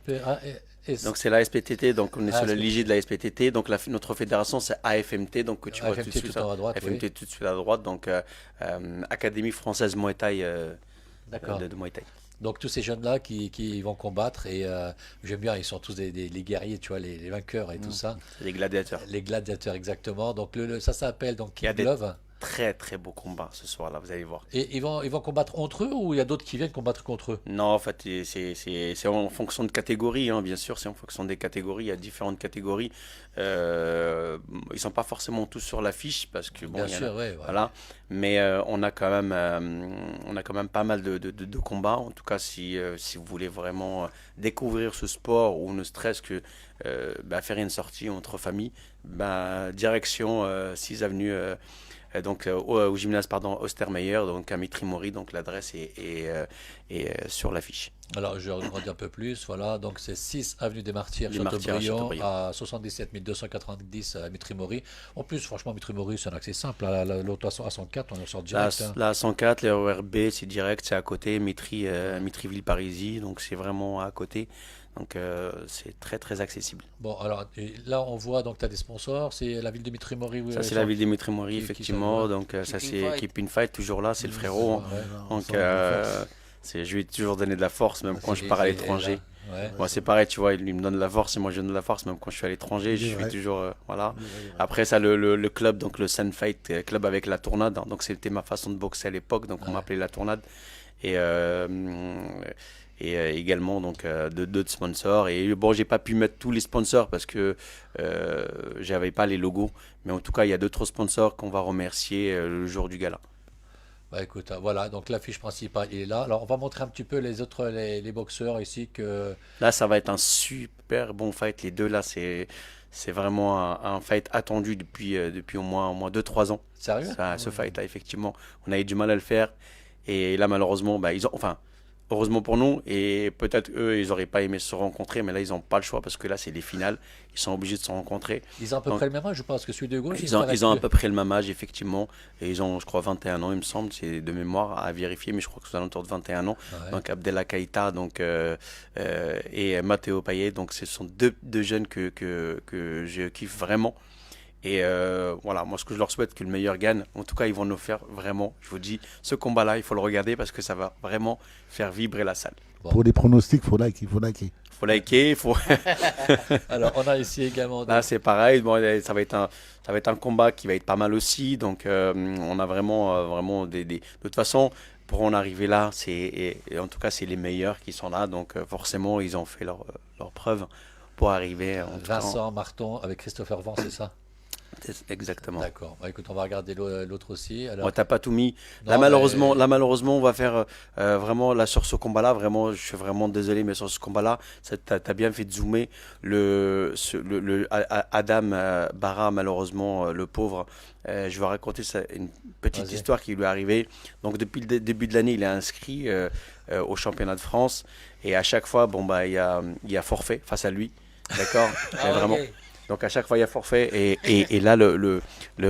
Donc c'est la SPTT, donc on est sur le SPTT. l'égide de la SPTT. Donc notre fédération c'est AFMT, donc que tu vois tout de AFMT suite tout en haut à droite, AFMT oui. tout de suite à droite, donc Académie française Muay Thai D'accord. de Muay Thai. Donc tous ces jeunes-là qui vont combattre, et j'aime bien, ils sont tous les guerriers, tu vois, les vainqueurs et tout ça. C'est des gladiateurs. Les gladiateurs, exactement. Donc ça s'appelle donc Il y a King des Glove. très très beaux combats ce soir-là, vous allez voir. Et ils vont combattre entre eux, ou il y a d'autres qui viennent combattre contre eux? Non, en fait, c'est en fonction de catégories, hein, bien sûr, c'est en fonction des catégories. Il y a différentes catégories. Ils sont pas forcément tous sur l'affiche parce que bon, Bien il y en a- sûr, ouais, ouais. voilà. Mais on a quand même pas mal de combats. En tout cas, si vous voulez vraiment découvrir ce sport ou ne serait-ce que faire une sortie entre familles, direction 6 avenue. Donc au gymnase Ostermeyer, donc à Mitry-Mory, donc l'adresse est sur l'affiche. Alors, je redis un peu plus. Voilà, donc c'est 6 avenue des Martyrs, Les Martyrs à Châteaubriand, Châteaubriand. à 77 290 à Mitry-Mory. En plus, franchement, Mitry-Mory, c'est un accès simple. L'autre à 104, on en sort Là, direct, hein. là, 104, les RERB, c'est direct, c'est à côté, Mitry-Villeparisis, donc c'est vraiment à côté. Donc c'est très très accessible. Bon, alors et là, on voit donc tu as des sponsors. C'est la ville de Mitry-Mory. Ça, c'est la ville de Mitry-Mory, qui effectivement. s'en va. Donc ça, Keep c'est in Fight. Keep in Fight, toujours là, c'est le frérot. Ouais. Donc Ensemble, de force. je lui ai toujours donné de la force, même quand je pars à l'étranger. Ouais. Moi, c'est pareil, tu vois, il me donne de la force et moi, je donne de la force, même quand je suis à l'étranger. Je C'est suis vrai. toujours. Voilà. Il est vrai. Après ça, le club, donc le Sun Fight Club avec la tournade. Donc c'était ma façon de boxer à l'époque, donc on m'appelait la tournade. Et également donc d'autres sponsors. Et bon, j'ai pas pu mettre tous les sponsors parce que j'avais pas les logos. Mais en tout cas, il y a d'autres sponsors qu'on va remercier le jour du gala. Bah écoute, voilà, donc l'affiche principale il est là. Alors on va montrer un petit peu les boxeurs ici que. Là, ça va être un super bon fight. Les deux là, c'est vraiment un fight attendu depuis au moins 2-3 ans. Sérieux? Ce fight là, effectivement, on a eu du mal à le faire. Et là, malheureusement, heureusement pour nous. Et peut-être eux, ils n'auraient pas aimé se rencontrer, mais là, ils n'ont pas le choix parce que là, c'est les finales. Ils sont obligés de se rencontrer. Ils ont à peu Donc, près le même âge, je pense, que celui de gauche. ils ont à peu près le même âge, effectivement. Et ils ont, je crois, 21 ans, il me semble. C'est de mémoire à vérifier, mais je crois que c'est aux alentours de 21 ans. Ouais. Donc, Abdella Keïta et Matteo Payet. Donc, ce sont deux jeunes que je kiffe vraiment. Et voilà, moi, ce que je leur souhaite, que le meilleur gagne. En tout cas, ils vont nous faire vraiment, je vous dis, ce combat-là, il faut le regarder parce que ça va vraiment faire vibrer la salle. Bon. Pour les pronostics, il faut liker. Faut liker, faut... Alors, on a ici également. Là, c'est pareil. Bon, ça va être un combat qui va être pas mal aussi. Donc, on a vraiment de toute façon, pour en arriver là, et en tout cas, c'est les meilleurs qui sont là. Donc, forcément, ils ont fait leur preuve pour arriver. En tout cas, Vincent Marton avec Christopher Vance, c'est ça? exactement. D'accord. Bah, écoute, on va regarder l'autre aussi. Alors, Bon, t'as pas tout mis. non, Là, malheureusement, on va faire vraiment là sur ce combat-là. Vraiment, je suis vraiment désolé, mais sur ce combat-là, t'as bien fait de zoomer Adam Barra, malheureusement, le pauvre. Je vais raconter une petite Vas-y. histoire qui lui est arrivée. Donc, depuis le début de l'année, il est inscrit au championnat de France. Et à chaque fois, bon, bah, il y a forfait face à lui. D'accord? Mais vraiment. ok. Donc à chaque fois il y a forfait et là le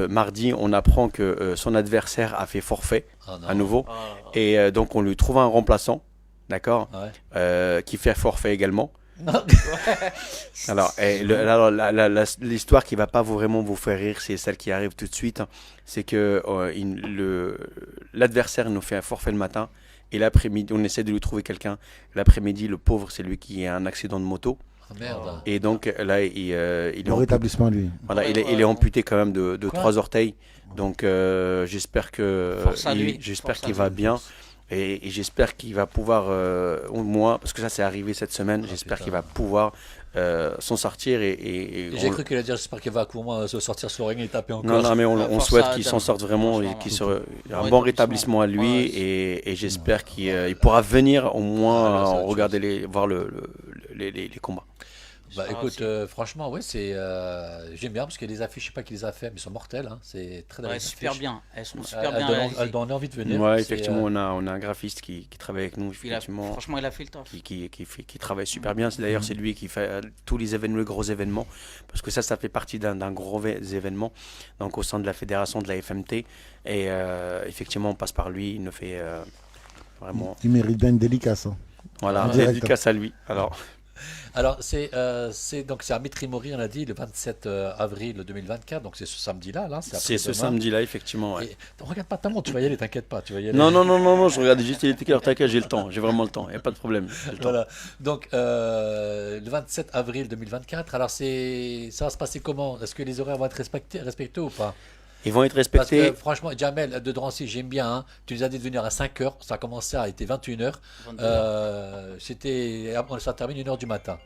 mardi on apprend que son adversaire a fait forfait ah, non. à nouveau Ah, et donc on lui trouve un remplaçant, d'accord, Ouais. qui fait forfait également. Non. Alors, l'histoire qui va pas vraiment vous faire rire, c'est celle qui arrive tout de suite. C'est que l'adversaire nous fait un forfait le matin et l'après-midi on essaie de lui trouver quelqu'un. L'après-midi le pauvre c'est lui qui a un accident de moto Ah, merde. et donc là il est Bon rétablissement, lui. voilà, il est amputé quand même de Quoi 3 orteils. Donc j'espère Force à lui. Force à qu'il lui. va bien. Et j'espère qu'il va pouvoir, au moins, parce que ça c'est arrivé cette semaine, j'espère putain. qu'il va pouvoir s'en sortir. Et J'ai on- cru qu'il allait dire j'espère qu'il va pour moi se sortir sur le ring et taper encore. Non, non, mais on Force souhaite à qu'il Adam. s'en sorte vraiment et Franchement. qu'il sera un Bon bon rétablissement à lui. Ouais, Et j'espère qu'il pourra venir au moins Ah, là, ça va être regarder voir les combats. Bah Ah, écoute, si. franchement, ouais, j'aime bien parce qu'il y a des affiches, je sais pas qui les a fait, mais ils sont mortels. Hein. C'est très Ouais, belles super affiches. bien. Elles sont Elles super bien donnent, réalisées. elles donnent envie de venir. Ouais, C'est, effectivement, on a un graphiste qui travaille avec nous, Puis effectivement. franchement, il a fait le taf. Qui travaille super bien. D'ailleurs, c'est lui qui fait tous les événements, les gros événements, parce que ça fait partie d'un gros événement, donc au sein de la fédération de la FMT. Et effectivement, on passe par lui. Il nous fait vraiment. Il mérite bien une dédicace. Hein. Voilà, Direct. dédicace à lui. Alors, Alors, c'est à Mitry-Mori, on a dit, le 27 avril 2024, donc c'est ce samedi-là, là. c'est ce après-demain. samedi-là, effectivement. Ouais. Et, regarde pas ta montre, tu vas y aller, t'inquiète pas, tu vas y aller. Non, je regarde juste les tickets, t'inquiète, j'ai le temps, j'ai vraiment le temps, il n'y a pas de problème. j'ai le temps. Voilà. Donc, le 27 avril 2024, alors ça va se passer comment? Est-ce que les horaires vont être respectés ou pas? Ils vont être Parce respectés. que franchement, Jamel de Drancy, j'aime bien. Hein. Tu nous as dit de venir à 5h, ça a commencé à être 21h. Ça termine 1h du matin.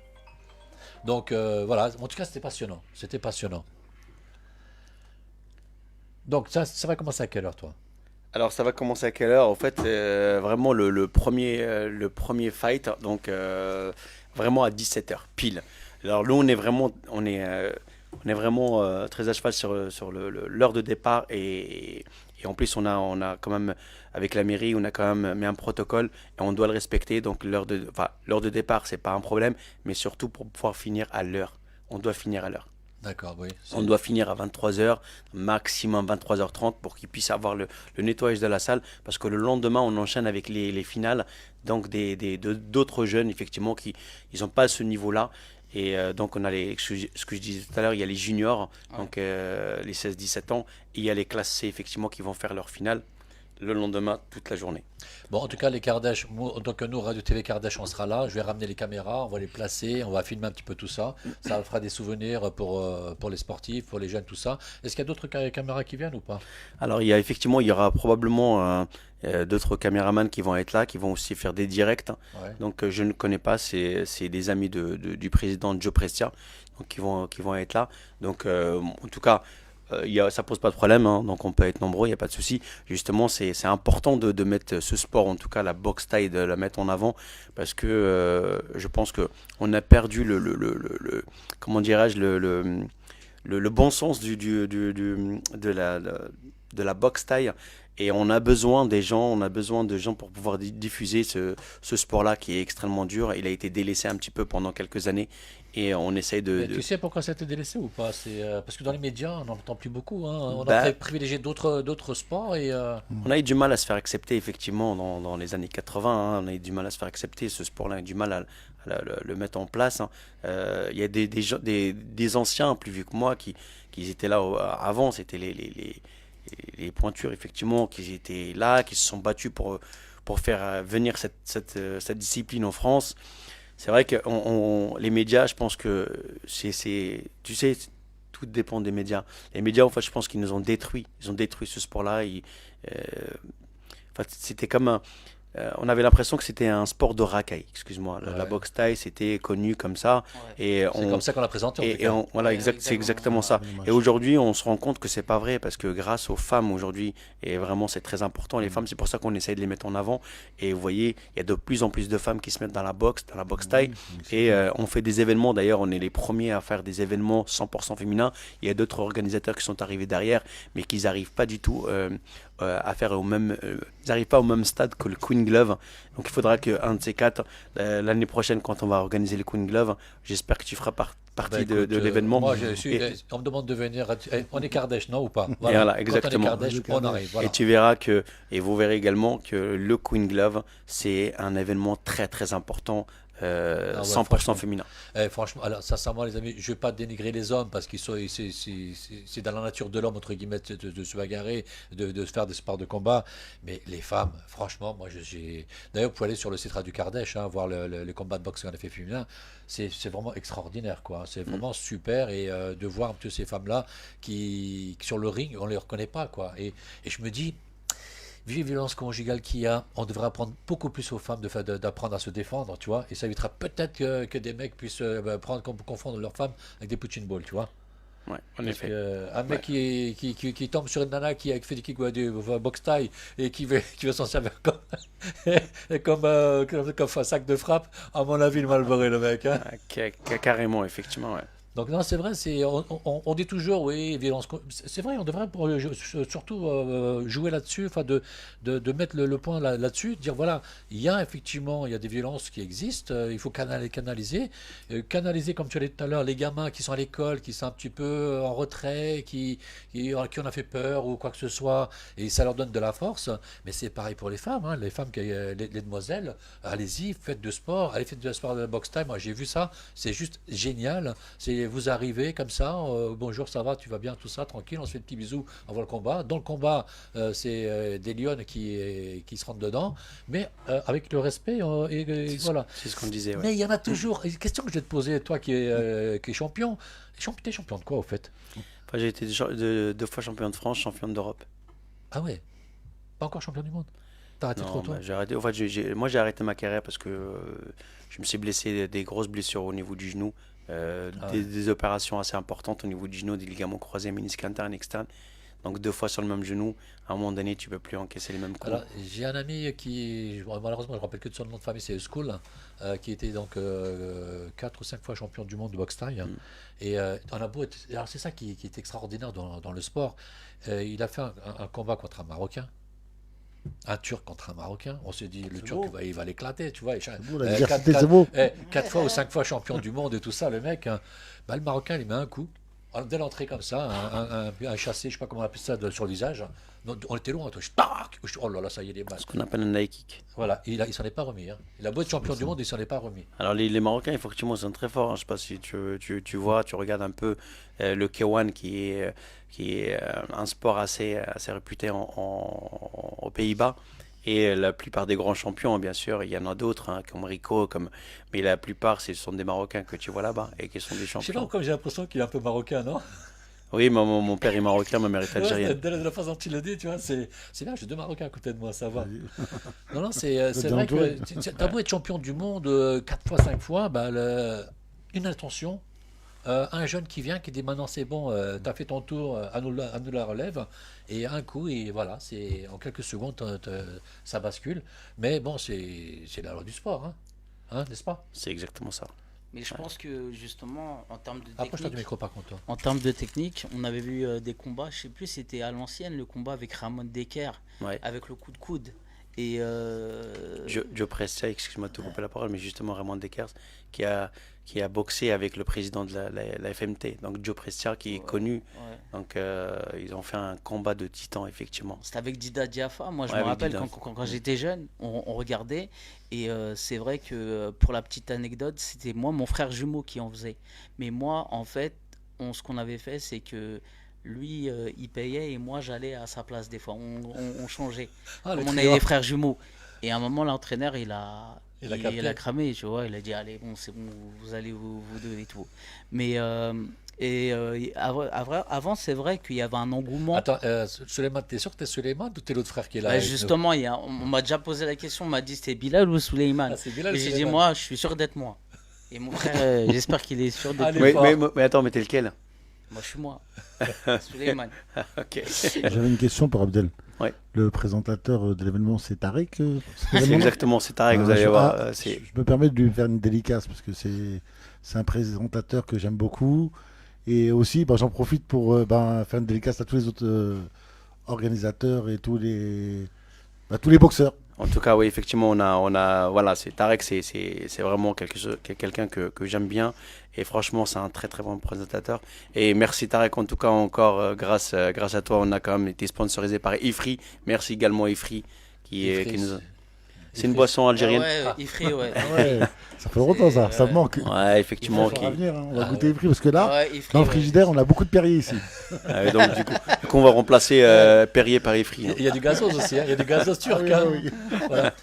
Donc voilà, en tout cas, c'était passionnant. C'était passionnant. Donc ça va commencer à quelle heure, toi? Alors ça va commencer à quelle heure? En fait, vraiment le premier fight, donc vraiment à 17h pile. Alors nous on est vraiment très à cheval sur l'heure de départ et en plus on a quand même avec la mairie on a quand même mis un protocole et on doit le respecter. Donc l'heure de départ c'est pas un problème, mais surtout pour pouvoir finir à l'heure. On doit finir à l'heure. D'accord, oui. On doit finir à 23h, maximum 23h30 pour qu'ils puissent avoir le nettoyage de la salle. Parce que le lendemain, on enchaîne avec les finales. Donc d'autres jeunes, effectivement, qui n'ont pas ce niveau-là. Et donc, on a ce que je disais tout à l'heure, il y a les juniors, donc les 16-17 ans. Et il y a les classes C, effectivement, qui vont faire leur finale le lendemain, toute la journée. Bon, en tout cas, les Kardashian, donc nous, Radio TV Kardashian, on sera là. Je vais ramener les caméras, on va les placer, on va filmer un petit peu tout ça. Ça fera des souvenirs pour les sportifs, pour les jeunes, tout ça. Est-ce qu'il y a d'autres caméras qui viennent ou pas? Alors, il y aura probablement d'autres caméramans qui vont être là, qui vont aussi faire des directs. Ouais. Donc, je ne connais pas, c'est des amis du président Joe Prestia, donc qui vont être là. Donc, en tout cas, ça pose pas de problème, hein, donc on peut être nombreux, il n'y a pas de souci. Justement, c'est important de mettre ce sport, en tout cas la boxe thaï, de la mettre en avant, parce que je pense que on a perdu comment dirais-je, le bon sens de la boxe thaï. Et on a besoin des gens, on a besoin de gens pour pouvoir diffuser ce sport-là qui est extrêmement dur. Il a été délaissé un petit peu pendant quelques années et on essaye Mais tu sais pourquoi ça a été délaissé ou pas? C'est parce que dans les médias, on n'en entend plus beaucoup, hein. On Bah, a privilégié d'autres sports et On a eu du mal à se faire accepter, effectivement, dans les années 80. Hein. On a eu du mal à se faire accepter. Ce sport-là, on a eu du mal à le mettre en place. Hein. Il y a des anciens plus vieux que moi qui étaient là avant. C'était les pointures, effectivement, qui étaient là, qui se sont battus pour faire venir cette discipline en France. C'est vrai que les médias, je pense que tu sais, tout dépend des médias. Les médias, en fait, je pense qu'ils nous ont détruits. Ils ont détruit ce sport-là. Euh, en fait, c'était comme on avait l'impression que c'était un sport de racaille. Excuse-moi. La Ouais. boxe thaï, c'était connu comme ça. Ouais. Et c'est comme ça qu'on l'a présenté en tout et cas. voilà, Ouais, c'est exactement ça. Dommage. Et aujourd'hui, on se rend compte que c'est pas vrai parce que grâce aux femmes aujourd'hui, et vraiment c'est très important, les femmes, c'est pour ça qu'on essaye de les mettre en avant. Et vous voyez, il y a de plus en plus de femmes qui se mettent dans la boxe thaï. Et on fait des événements, d'ailleurs, on est les premiers à faire des événements 100% féminins. Il y a d'autres organisateurs qui sont arrivés derrière, mais qui n'arrivent pas du tout à faire ils n'arrivent pas au même stade que le Queen Glove. Donc il faudra qu'un de ces quatre, l'année prochaine, quand on va organiser le Queen Glove, j'espère que tu feras partie Bah, écoute, de l'événement. moi, je suis, Et- on me demande de venir. On est Kardec, non ou pas? voilà, Quand on est exactement. Kardec, on arrive. Voilà. Et tu verras et vous verrez également que le Queen Glove, c'est un événement très très important, Ah ouais, 100% franchement. féminin. Franchement, alors sincèrement, les amis, je ne vais pas dénigrer les hommes parce qu'ils sont, c'est dans la nature de l'homme entre guillemets de se bagarrer, de faire des sports de combat. Mais les femmes, franchement, moi, d'ailleurs, vous pouvez aller sur le site Radio Kardec, hein, voir les combats de boxe qu'on a fait féminin. C'est vraiment extraordinaire, quoi. C'est vraiment super et de voir un peu ces femmes-là qui sur le ring, on les reconnaît pas, quoi. Et je me dis. Vu les violences conjugales qu'il y a, on devrait apprendre beaucoup plus aux femmes d'apprendre à se défendre, tu vois. Et ça évitera peut-être que des mecs puissent confondre leurs femmes avec des punching balls, tu vois. Ouais, en Parce effet. que un mec qui tombe sur une nana qui a fait du boxe taille et qui veut s'en servir comme un sac de frappe, à mon avis, il est mal barré, le mec, hein. Ah, carrément, effectivement, ouais. Donc non, c'est vrai, on dit toujours, oui, violence. C'est vrai, on devrait surtout jouer là-dessus, enfin de mettre le point là-dessus, dire voilà, il y a effectivement, il y a des violences qui existent, il faut canaliser, canaliser comme tu l'as dit tout à l'heure, les gamins qui sont à l'école, qui sont un petit peu en retrait, qui on a fait peur ou quoi que ce soit, et ça leur donne de la force. Mais c'est pareil pour les femmes, hein, les femmes, les demoiselles, allez-y, faites de sport, allez faites de sport de boxe time. Moi j'ai vu ça, c'est juste génial. Vous arrivez comme ça, bonjour, ça va, tu vas bien, tout ça, tranquille, on se fait des petits bisous avant le combat. Dans le combat, c'est des lionnes qui se rentrent dedans, mais avec le respect, voilà. C'est ce qu'on disait, ouais. Mais il y en a toujours. Une question que je vais te poser, toi qui es champion. T'es champion de quoi, au fait? Enfin, j'ai été deux fois champion de France, champion d'Europe. Ah ouais, pas encore champion du monde. T'as arrêté trop Non, tôt. bah, j'ai arrêté. En fait, moi, j'ai arrêté ma carrière parce que je me suis blessé des grosses blessures au niveau du genou, des opérations assez importantes au niveau du genou, des ligaments croisés, ménisque interne, externe. Donc deux fois sur le même genou, à un moment donné, tu peux plus encaisser les mêmes coups. Alors, j'ai un ami malheureusement, je ne rappelle que de son nom de famille, c'est School, qui était donc 4 ou 5 fois champion du monde de boxe thaï. Et on a beau alors c'est ça qui est extraordinaire dans le sport. Il a fait un combat contre un Marocain. Un Turc contre un Marocain. On s'est dit, le Turc, beau. il va l'éclater, tu vois. beau, la diversité, c'est beau. 4 fois ou 5 fois champion du monde et tout ça, le mec. Hein. Bah, le Marocain, il met un coup. Dès l'entrée comme ça, un chassé, je sais pas comment on appelle ça, sur le visage. On était loin, oh là là, ça y est, les balles. Ce qu'on appelle un high kick. Voilà, il s'en est pas remis. Hein. Il a beau être champion du monde, il s'en est pas remis. Alors les Marocains, effectivement, sont très forts. Hein. Je sais pas si tu vois, tu regardes un peu le K1 qui est un sport assez réputé aux Pays-Bas. Et la plupart des grands champions, bien sûr, il y en a d'autres, hein, comme Rico, mais la plupart, ce sont des Marocains que tu vois là-bas et qui sont des Je sais pas champions. pourquoi j'ai l'impression qu'il est un peu marocain, non? Oui, mon père est marocain, ma mère est Ouais, algérienne. dès la façon dont tu le dis, tu vois, c'est bien, j'ai 2 Marocains à côté de moi, ça va. Non, c'est Bien vrai entouré. que t'as beau être champion du monde 4 fois, 5 fois, bah, une attention. Un jeune qui vient, qui dit maintenant c'est bon, t'as fait ton tour, à nous la relève, et un coup, et voilà, c'est en quelques secondes, ça bascule. Mais bon, c'est la loi du sport, hein, n'est-ce pas? C'est exactement ça. Mais je pense que justement, en termes de Approche-toi du technique, micro par contre. Toi. en termes de technique, on avait vu des combats, je sais plus, c'était à l'ancienne le combat avec Ramon Decker, Ouais. avec le coup de coude. Et Joe Prestia, excuse-moi de te couper la parole, mais justement Raymond Dekers qui a boxé avec le président de la FMT, donc Joe Prestia qui est connu. ouais. Donc ils ont fait un combat de titans effectivement. C'était avec Dida Diafa. Moi, je Ouais, me avec rappelle Dida. quand j'étais jeune, on regardait. Et c'est vrai que pour la petite anecdote, c'était moi, mon frère jumeau qui en faisait. Mais moi, en fait, ce qu'on avait fait, c'est que lui, il payait et moi, j'allais à sa place des fois. On changeait. Ah, le Comme on trio. avait des frères jumeaux. Et à un moment, l'entraîneur, il a capté. cramé, tu vois. Il a dit, allez, bon, c'est bon, vous allez vous deux et tout. Mais avant, c'est vrai qu'il y avait un engouement. Attends, Suleiman, t'es sûr que t'es Suleiman ou t'es l'autre frère qui est là Bah, avec nous justement, on m'a déjà posé la question, on m'a dit c'était Bilal ou Souleymane. Ah, c'est Bilal Et ou j'ai dit Suleiman moi, je suis sûr d'être moi. Et mon frère, j'espère qu'il est sûr d'être Allez. moi. Mais attends, mais t'es lequel? Moi, je suis moi. Souleymane. Ok. J'avais une question pour Abdel. Ouais. Le présentateur de l'événement, c'est Tariq C'est exactement, c'est Tarek, vous allez voir. C'est je me permets de lui faire une dédicace parce que c'est un présentateur que j'aime beaucoup. Et aussi, j'en profite pour faire une dédicace à tous les autres organisateurs et tous les boxeurs. En tout cas, oui, effectivement, voilà, c'est Tarek, c'est vraiment quelqu'un que j'aime bien. Et franchement, c'est un très très bon présentateur. Et merci Tarek, en tout cas, encore grâce à toi, on a quand même été sponsorisé par Ifri. Merci également Ifri, qui nous a... C'est une boisson algérienne. Ah ouais, Ifri, ouais. Ah ouais, ça fait longtemps ça me manque. Ouais, effectivement. Il faudra venir, hein. On va goûter les prix parce que là, Ah ouais, Ifri, dans le ouais. frigidaire, on a beaucoup de Perrier ici. Donc du coup, on va remplacer Perrier par Ifri. hein. Il y a du gazos aussi, hein. Il y a du gazos turc. Oui, hein. oui. Voilà.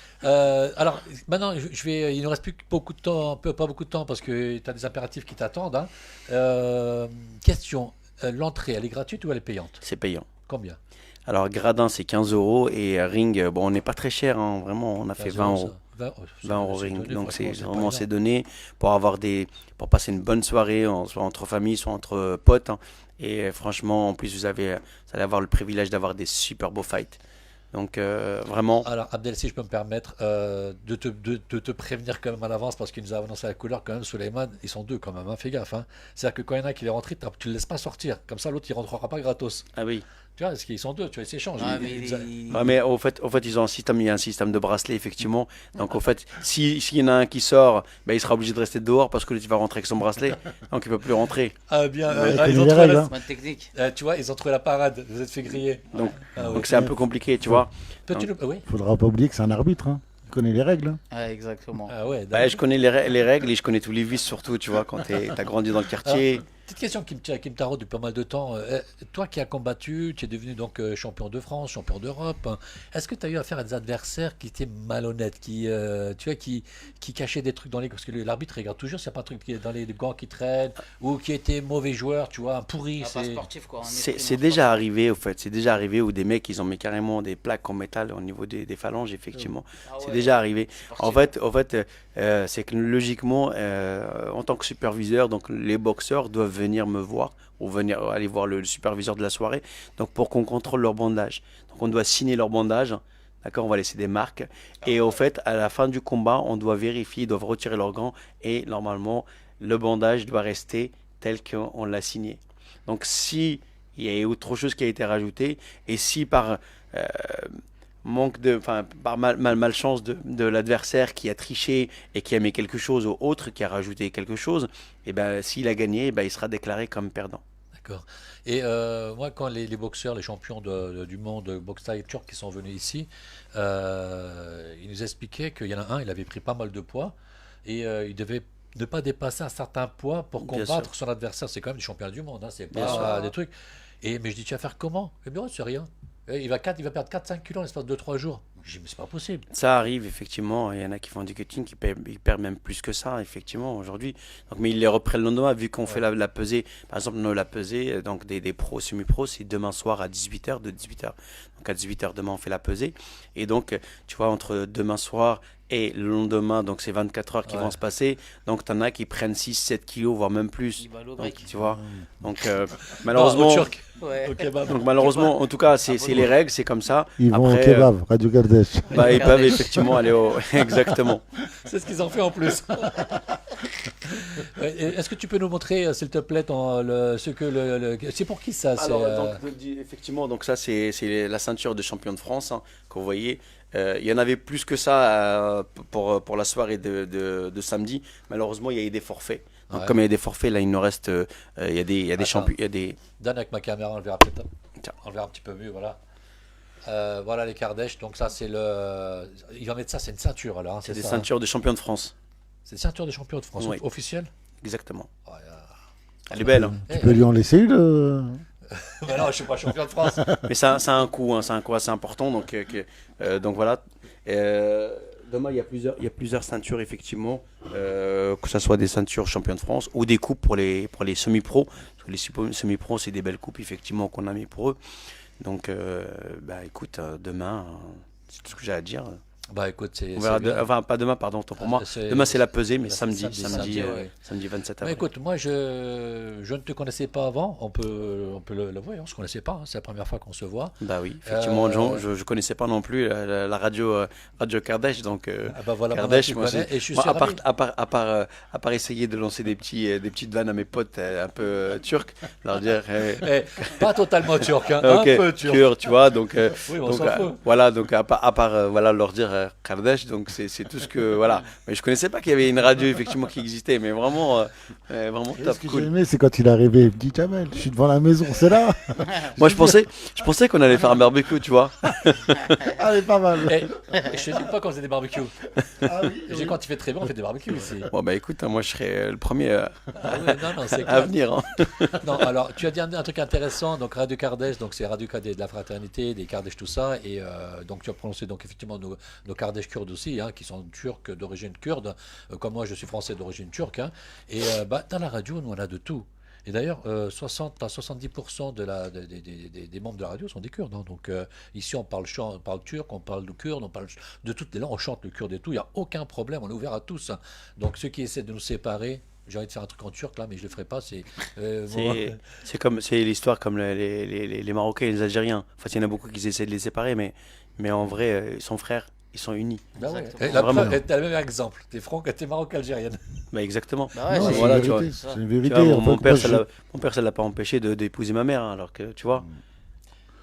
Alors, maintenant, il ne reste plus que beaucoup de temps, pas beaucoup de temps parce que tu as des impératifs qui t'attendent. Hein. Question, l'entrée, elle est gratuite ou elle est payante? C'est payant. Combien? Alors, gradin, c'est 15 euros et ring, bon, on n'est pas très cher, hein, vraiment, on a fait 20 euros. 20 euros ring, donc c'est vraiment c'est donné pour passer une bonne soirée, soit entre famille, soit entre potes. Hein. Et franchement, en plus, vous allez avoir le privilège d'avoir des super beaux fights. Donc vraiment. Alors Abdel, si je peux me permettre de te prévenir quand même à l'avance parce qu'il nous a annoncé la couleur quand même, Souleymane, ils sont deux quand même, hein, fais gaffe. Hein. C'est-à-dire que quand il y en a qui est rentré, tu ne le laisses pas sortir, comme ça l'autre il rentrera pas gratos. Ah oui. Tu vois, parce qu'ils sont deux, tu vois, ils s'échangent. Ah, Mais au fait, il y a un système de bracelet, effectivement. Donc, au fait, s'il y en a un qui sort, il sera obligé de rester dehors parce que l'autre, il va rentrer avec son bracelet. Donc, il ne peut plus rentrer. Ah bien, Ouais, ils ont les trouvé règles, la... hein. Bonne technique. Tu vois, ils ont trouvé la parade, vous êtes fait griller. Donc, Ah, donc c'est un peu compliqué, tu vois. Toi, tu le... Oui. Faudra pas oublier que c'est un arbitre. Hein. Il connaît les règles. Hein. Ouais, exactement. Ah ouais, Je connais les règles et je connais tous les vices, surtout, tu vois, quand tu as grandi dans le quartier. Petite question qui me taraude depuis pas mal de temps. Toi qui as combattu, tu es devenu donc champion de France, champion d'Europe. Hein. Est-ce que tu as eu affaire à des adversaires qui étaient malhonnêtes, qui cachaient des trucs dans les... Parce que l'arbitre regarde toujours s'il n'y a pas un truc qui est dans les gants qui traînent, ou qui étaient mauvais joueurs, tu vois, un pourri. Ah, pas sportif, quoi. C'est déjà arrivé, au fait. C'est déjà arrivé où des mecs, ils ont mis carrément des plaques en métal au niveau des phalanges, effectivement. Ah ouais, C'est déjà arrivé. sportif. En fait, c'est que logiquement, en tant que superviseur, donc les boxeurs doivent venir me voir ou aller voir le superviseur de la soirée, donc pour qu'on contrôle leur bandage. Donc on doit signer leur bandage, d'accord, on va laisser des marques. Et au fait, à la fin du combat, on doit vérifier, ils doivent retirer leurs gants et normalement, le bandage doit rester tel qu'on l'a signé. Donc si il y a autre chose qui a été rajouté et si par malchance de l'adversaire qui a triché et qui a mis quelque chose ou autre, qui a rajouté quelque chose, et s'il a gagné, il sera déclaré comme perdant. D'accord. Et moi, quand les boxeurs, les champions du monde boxe thaï turc qui sont venus ici, ils nous expliquaient qu'il y en a un, il avait pris pas mal de poids et il devait ne pas dépasser un certain poids pour Bien combattre son adversaire. C'est quand même du champion du monde, hein, c'est pas des trucs. Mais je dis, tu vas faire comment? Eh bien, c'est rien. Il va perdre 4-5 kilos en l'espace de 2-3 jours. Je dis, mais c'est pas possible. Ça arrive, effectivement. Il y en a qui font du cutting, ils perdent même plus que ça, effectivement, aujourd'hui. Donc, mais ils les reprennent le lendemain, vu qu'on fait la pesée. Par exemple, la pesée, donc des pros, semi-pros, c'est demain soir à 18h, de 18h. Donc, à 18h, demain, on fait la pesée. Et donc, tu vois, entre demain soir et le lendemain, donc c'est 24 heures qui vont se passer. Donc, t'en as qui prennent 6-7 kilos, voire même plus. Donc, tu vois. Donc, malheureusement. Ouais. Donc malheureusement, en tout cas, c'est les règles, c'est comme ça. Ils vont Après, au kebab, Radio Gardèche. ils peuvent effectivement aller au... Exactement. C'est ce qu'ils ont fait en plus. Est-ce que tu peux nous montrer, s'il te plaît, c'est pour qui ça? Alors, effectivement, donc ça, c'est la ceinture de champion de France, hein, que vous voyez. Il y en avait plus que ça pour la soirée de samedi. Malheureusement, il y a eu des forfaits. Donc, Ouais. comme il y a des forfaits, là, il nous reste. Il y a des Attends. champions. Il y a des. Donne avec ma caméra, on le verra peut-être. Tiens. On le verra un petit peu mieux, voilà. Voilà les Kardèches, donc ça c'est le... Il va mettre ça, c'est une ceinture alors, hein, C'est des ça, hein. ceintures de champion de France. C'est une ceinture de champion de France Oui. officielle. Exactement. Ouais, Elle est belle, hein. Tu peux lui en laisser une. bah non, je suis pas champion de France. Mais ça a un coût, hein, c'est un coût assez important. Donc voilà. Demain, il y a plusieurs ceintures, effectivement, que ce soit des ceintures champion de France ou des coupes pour les semi-pros. Parce que les semi-pros, c'est des belles coupes, effectivement, qu'on a mis pour eux. Donc, bah, écoute, demain, c'est tout ce que j'ai à dire. Bah écoute, c'est... On verra c'est bien. enfin, pas demain, pardon, autant pour moi. C'est- Demain, c'est la pesée, mais la- samedi, ouais. samedi 27 Mais avril. écoute, moi je ne te connaissais pas avant, on peut l'avouer, on ne se connaissait pas, hein, c'est la première fois qu'on se voit. Bah oui, effectivement, Euh, je connaissais pas non plus la radio, radio Kardèche, donc Ah bah voilà, Kardèche, maintenant, moi, tu connais, et je suis moi, ravi. à part essayer de lancer des petites vannes à mes potes un peu turcs, leur dire Eh, pas totalement turc, hein, ok, un peu turc. tu vois, donc, Oui, on donc s'en fout. voilà, donc à part voilà, leur dire Kardèche, donc c'est tout ce que voilà. Mais je connaissais pas qu'il y avait une radio effectivement qui existait, mais vraiment top, Ce que j'ai cool. aimé, c'est quand il est arrivé, il me dit Jamel, je suis devant la maison, c'est là. Moi je pensais qu'on allait faire un barbecue, tu vois. Ah, elle est pas mal. Eh, je te dis pas quand on faisait des barbecues. Ah oui, J'ai quand il fait très bon, on fait des barbecues ici. Bon bah écoute, hein, moi je serai le premier Ah ouais, non, c'est à clair. venir. Hein. Non, alors tu as dit un truc intéressant, donc Radio Kardèche, donc c'est Radio Kardèche de la fraternité, des Kardèches, tout ça, et donc tu as prononcé donc effectivement nos Kardèches kurdes aussi, hein, qui sont turcs d'origine kurde, comme moi je suis français d'origine turque, hein, et bah, dans la radio nous on a de tout. Et d'ailleurs, 60 à 70% des membres de la radio sont des Kurdes, hein. Donc ici on parle on parle turc, on parle de kurde, on parle de toutes les langues, on chante le kurde et tout, il n'y a aucun problème, on est ouvert à tous, hein. Donc ceux qui essaient de nous séparer, j'ai envie de faire un truc en turc là, mais je le ferai pas. C'est l'histoire comme les Marocains et les Algériens. En fait, il y en a beaucoup qui essaient de les séparer, mais en vrai, ils sont frères, ils sont unis. Bah ouais. Exactement. Et la Vraiment. preuve, t'as le même exemple. T'es maroc-algérienne. Bah, exactement. Bah ouais, Non, c'est- c'est voilà, une tu vois. vérité. C'est une Tu vérité. vois, En mon fait, père, moi, mon père, ça l'a pas empêché d'épouser ma mère, hein, alors que tu vois.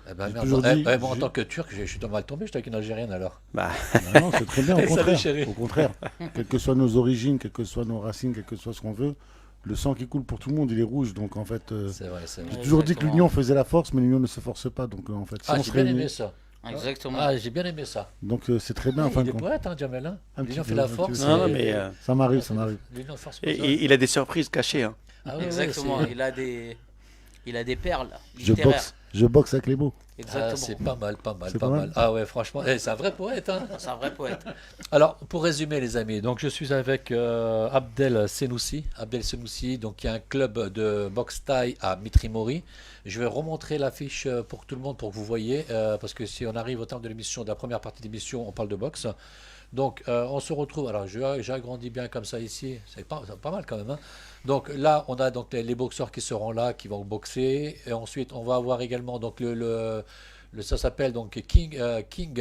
Eh ben, J'ai merde. toujours dit- Moi, en j'ai- tant que turc, je suis mal tombé. J'étais avec une algérienne alors. Bah, Non, c'est très bien, au Salut, contraire. chérie. Au contraire. Quelles que soient nos origines, quelles que soient nos racines, quel que soit ce qu'on veut, le sang qui coule pour tout le monde, il est rouge. Donc en fait, C'est vrai, c'est vrai. j'ai toujours dit que Exactement. l'union faisait la force, mais l'union ne se force pas. Donc en fait, si Ah, on j'ai se bien réunit- aimé ça. Exactement. Ah, j'ai bien aimé ça. donc c'est très bien. En fin Il de est compte. poète, hein, Jamel. Hein. Un petit L'union fait peu, la un petit force. peu. non, non, et- mais Ça m'arrive, ça m'arrive. L'union force et- pas. il a des surprises cachées. Hein. Ah ouais, ouais, Exactement. c'est- Il a des perles Je littéraires. je boxe avec les mots. Ah, Exactement. c'est pas mal, pas mal, C'est pas pas mal. mal. Ah ouais, franchement, c'est un vrai poète. Hein. C'est un vrai poète. Alors, pour résumer, les amis, donc je suis avec Abdel Senoussi, donc qui a un club de boxe thaï à Mitrimori. Je vais remontrer l'affiche pour tout le monde pour que vous voyez, parce que si on arrive au terme de l'émission, de la première partie de l'émission, on parle de boxe. Donc, on se retrouve. Alors, j'ai agrandi bien comme ça ici. C'est pas mal quand même, hein. Donc là, on a donc les boxeurs qui seront là, qui vont boxer. Et ensuite, on va avoir également donc ça s'appelle donc King Glove. King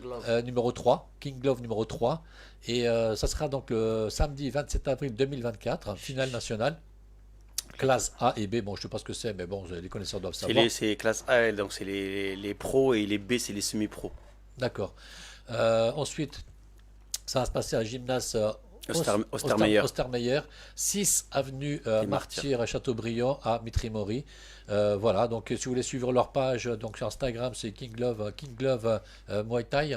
Glove. Numéro 3, King Glove numéro 3. Et ça sera donc le samedi 27 avril 2024, finale nationale. Classe A et B, bon je ne sais pas ce que c'est, mais bon, les connaisseurs doivent savoir. C'est classe A, donc c'est les pros, et les B, c'est les semi-pros. D'accord. Ensuite, ça va se passer à gymnase Ostermeyer. Ostermeyer, 6 avenue Et Martyr Chateaubriand à Mitrimori. Voilà, donc si vous voulez suivre leur page, donc sur Instagram, c'est King Glove Muay Thai.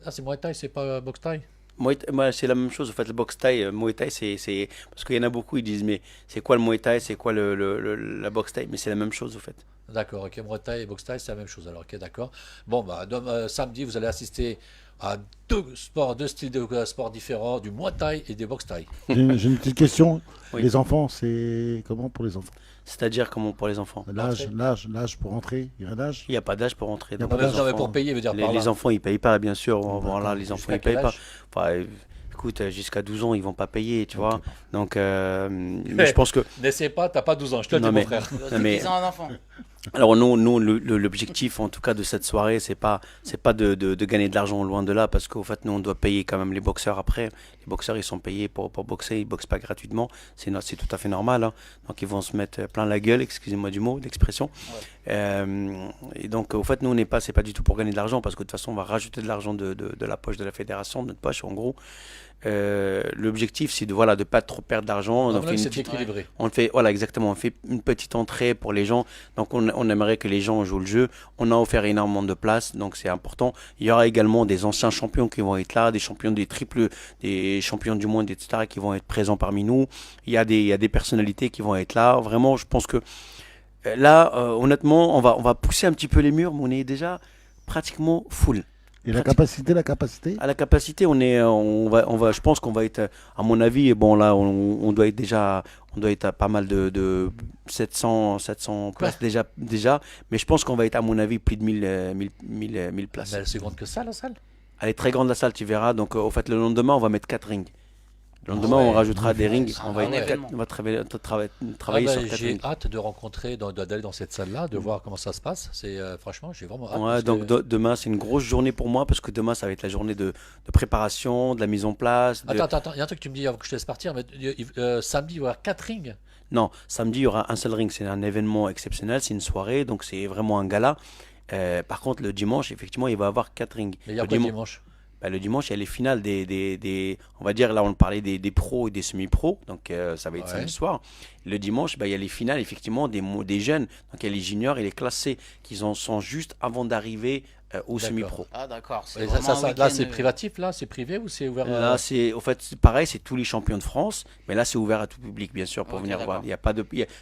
Ah, c'est Muay Thai, c'est pas Box Thai? Moi, c'est la même chose. En fait, le boxe thaï, Muay Thai, c'est parce qu'il y en a beaucoup, ils disent mais c'est quoi le Muay Thai, c'est quoi la boxe thaï, mais c'est la même chose au fait. D'accord, ok, Muay Thai et Box Thai, c'est la même chose. Alors, ok, d'accord. Bon, bah, samedi, vous allez assister à deux styles de sport différents, du Muay Thai et des Box Thai. J'ai une petite question. Oui. Les enfants, c'est comment pour les enfants? C'est-à-dire comment pour les enfants. L'âge pour entrer, il y a un âge? Il n'y a pas d'âge pour entrer. Il y a Donc, pas les d'âge. Non, mais enfants- pour payer, veut dire par là. les enfants, ils payent pas, bien sûr. Voilà, les enfants, Jusqu'à ils payent quel pas. âge? Enfin, écoute, jusqu'à 12 ans, ils vont pas payer, tu vois. Ok. Donc, mais je pense que N'essaie pas, t'as pas 12 ans, je te le dis, Non, mon mais- frère. Il va se Non, mais- déguiser en enfant. Alors l'objectif en tout cas de cette soirée, c'est pas de gagner de l'argent, loin de là, parce qu'au fait nous on doit payer quand même les boxeurs après. Les boxeurs ils sont payés pour boxer, ils boxent pas gratuitement, c'est tout à fait normal, hein. Donc ils vont se mettre plein la gueule, excusez-moi du mot, d'expression. Et donc au fait nous c'est pas du tout pour gagner de l'argent, parce que de toute façon on va rajouter de l'argent de la poche de la fédération, de notre poche en gros. L'objectif c'est de pas trop perdre d'argent. Ah, voilà, c'est équilibré. On fait, voilà, exactement, on fait une petite entrée pour les gens, donc on aimerait que les gens jouent le jeu. On a offert énormément de places, donc c'est important. Il y aura également des anciens champions qui vont être là, des champions des champions du monde, etc., qui vont être présents parmi nous. Il y a des personnalités qui vont être là. Vraiment, je pense que là, honnêtement, on va pousser un petit peu les murs, mais on est déjà pratiquement full. Et la capacité À la capacité, je pense qu'on va être, à mon avis, bon là, on doit être à pas mal de 700 places déjà, mais je pense qu'on va être, à mon avis, plus de 1000 places. Mais elle est plus grande que ça, la salle? Elle est très grande la salle, tu verras. Donc, au fait, le lendemain, on va mettre 4 rings. Le lendemain, on rajoutera des rings. On va travailler sur 4 J'ai rings. hâte de rencontrer, d'aller dans cette salle-là, de voir comment ça se passe. Franchement, j'ai vraiment hâte. Ouais, donc demain, c'est une grosse journée pour moi, parce que demain, ça va être la journée de préparation, de la mise en place. Attends, il y a un truc que tu me dis avant que je te laisse partir, mais samedi, il va y avoir 4 rings. Non, samedi, il y aura un seul ring. C'est un événement exceptionnel, c'est une soirée, donc c'est vraiment un gala. Par contre, le dimanche, effectivement, il va y avoir 4 rings. Mais il y a quoi dimanche? Le dimanche, il y a les finales on va dire, là, on parlait des pros et des semi-pros, donc ça va être samedi soir. Le dimanche, il y a les finales, effectivement, des jeunes, donc il y a les juniors et les classés qui en sont juste avant d'arriver au semi-pro. Ah d'accord. Là, c'est privatif, là, c'est privé ou c'est ouvert? Là, au fait, c'est pareil, c'est tous les champions de France, mais là, c'est ouvert à tout public, bien sûr, pour venir voir. Il y a pas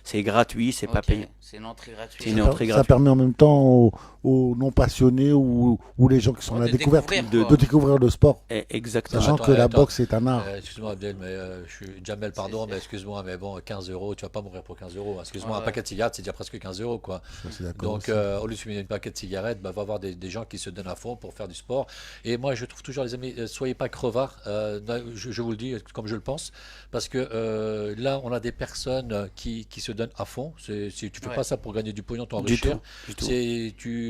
c'est gratuit, c'est pas payant. C'est une entrée gratuite. C'est une entrée Ça gratuite. permet en même temps aux non passionnés ou les gens qui sont à la découverte de découvrir le sport. Exactement. Sachant que la boxe est un art. Excuse-moi, Abdel, mais je suis Jamel, pardon, mais excuse-moi, mais bon, 15 €, tu vas pas mourir pour 15 €. Excuse-moi, un paquet de cigarettes, c'est déjà presque 15 €, quoi. Donc, au lieu de fumer un paquet de cigarettes, va avoir des gens qui se donnent à fond pour faire du sport. Et moi, je trouve toujours, les amis, soyez pas crevards. Je vous le dis comme je le pense, parce que là, on a des personnes qui se donnent à fond. Tu fais pas ça pour gagner du pognon, t'enrichir.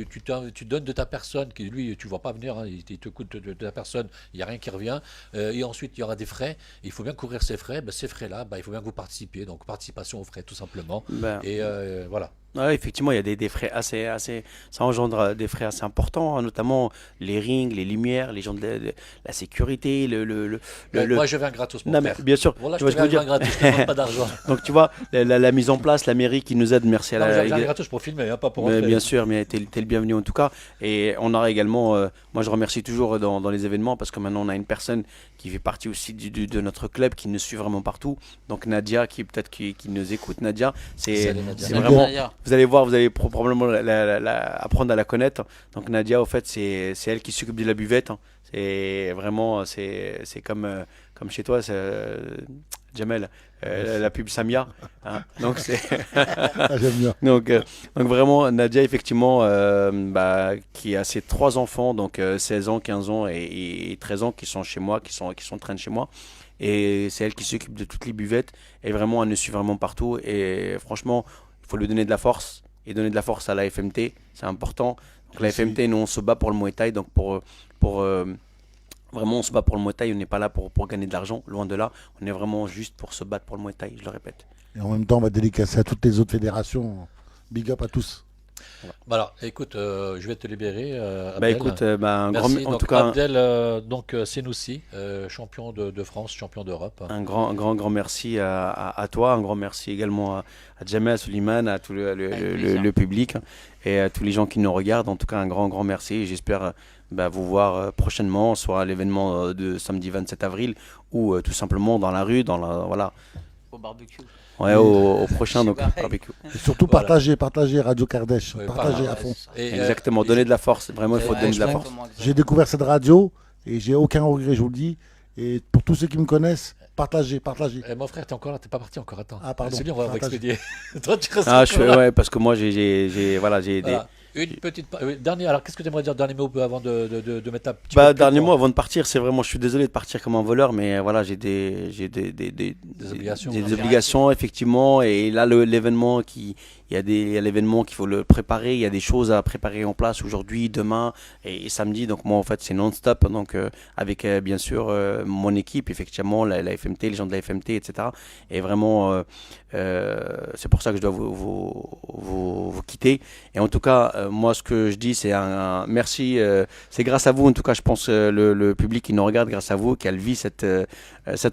Tu donnes de ta personne, qui lui, tu vois pas venir, hein, il te coûte de ta personne, il n'y a rien qui revient. Et ensuite, il y aura des frais. Il faut bien couvrir ces frais. Ces frais-là, il faut bien que vous participiez. Donc, participation aux frais, tout simplement. Et voilà. Ouais, effectivement, il y a des frais ça engendre des frais assez importants, hein, notamment les rings, les lumières, les gens de la sécurité, Moi, je viens gratos. Non, mais bien sûr. Voilà, tu je vois ce que je veux viens dire. gratos, je ne demande pas d'argent. Donc, tu vois, la mise en place, la mairie qui nous aide, merci à Je viens gratos pour filmer, hein, pas pour rentrer. Bien sûr, mais t'es le bienvenu en tout cas. Et on aura également, moi je remercie toujours dans les événements, parce que maintenant on a une personne qui fait partie aussi de notre club, qui nous suit vraiment partout. Donc Nadia, qui nous écoute. Nadia, c'est vraiment, Nadia. vous allez voir, vous allez probablement apprendre à la connaître. Donc Nadia, au fait, c'est elle qui s'occupe de la buvette, hein. C'est vraiment, c'est comme chez toi, Jamel, la pub Samia, hein. Donc c'est J'aime bien. donc vraiment Nadia, effectivement, qui a ses 3 enfants, donc 16 ans, 15 ans et 13 ans, qui sont chez moi, qui s'entraînent chez moi, et c'est elle qui s'occupe de toutes les buvettes, et vraiment elle nous suit vraiment partout. Et franchement, il faut lui donner de la force, et donner de la force à la FMT, c'est important. Donc la FMT, nous on se bat pour le Muay Thai, donc pour vraiment on se bat pour le Muay Thai, on n'est pas là pour gagner de l'argent, loin de là, on est vraiment juste pour se battre pour le Muay Thai, je le répète. Et en même temps, on va dédicacer à toutes les autres fédérations. Big up à tous. Alors, écoute, je vais te libérer. Abdel. Écoute, un Merci. grand, en Donc, tout cas, Abdel, Senoussi, champion de France, champion d'Europe. un grand merci à toi, un grand merci également à Jamel, à Suleiman, à tout le public, et à tous les gens qui nous regardent. En tout cas, un grand merci. J'espère vous voir prochainement, soit à l'événement de samedi 27 avril, ou tout simplement dans la rue, voilà. Au barbecue. Ouais, au prochain donc barbecue. Et surtout, Voilà. partagez Radio Kardesh. Oui, Partagez voilà. à fond. Et, Exactement, donner de la force. Vraiment, il faut donner de la force. J'ai découvert cette radio et j'ai aucun regret, je vous le dis. Et pour tous ceux qui me connaissent, partagez. mon frère, t'es encore là, t'es pas parti encore, attends. Ah, pardon. C'est bien, on va Partage. expédier. Toi, tu restes Ah, encore là. ouais, parce que moi, j'ai Voilà. des... Une petite. Dernier, alors, qu'est-ce que tu aimerais dire, dernier mot avant de mettre ta petite. Dernier mot avant de partir, c'est vraiment, je suis désolé de partir comme un voleur, mais voilà, j'ai des obligations. des obligations, effectivement, et là l'événement il y a l'événement qu'il faut le préparer, il y a des choses à préparer en place aujourd'hui, demain et samedi. Donc moi en fait c'est non-stop, donc avec bien sûr mon équipe, effectivement la FMT, les gens de la FMT, etc. Et vraiment c'est pour ça que je dois vous quitter. Et en tout cas moi ce que je dis c'est un merci, c'est grâce à vous en tout cas, je pense le public qui nous regarde, grâce à vous qu'elle vit cette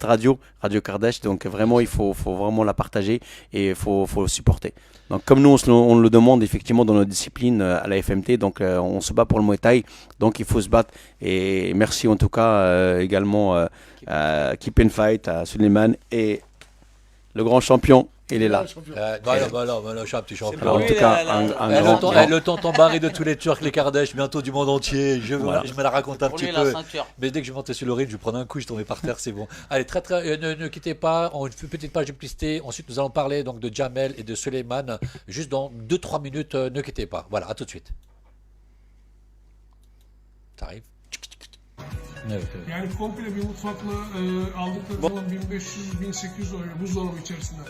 radio Kardesh. Donc vraiment il faut vraiment la partager et il faut le supporter. Donc comme nous on le demande effectivement dans notre discipline à la FMT, donc on se bat pour le Muay Thai, donc il faut se battre. Et merci en tout cas également Keep and Fight à Suleiman et le grand champion. Il est là. Voilà, je suis un petit champion. En tout cas, Le tonton Barry de tous les Turcs, les Kardesh, bientôt du monde entier. Je me la raconte un petit peu. Mais dès que je montais sur le ring, je prenais un coup, je tombais par terre, c'est bon. Allez, ne quittez pas. On fait une petite page de publicité. Ensuite, nous allons parler donc de Jamel et de Suleiman. Juste dans 2-3 minutes, ne quittez pas. Voilà, à tout de suite. Ça arrive. Evet. Yani komple bir mutfakla aldıkları zaman 1500-1800 euro buzdolabı içerisinde.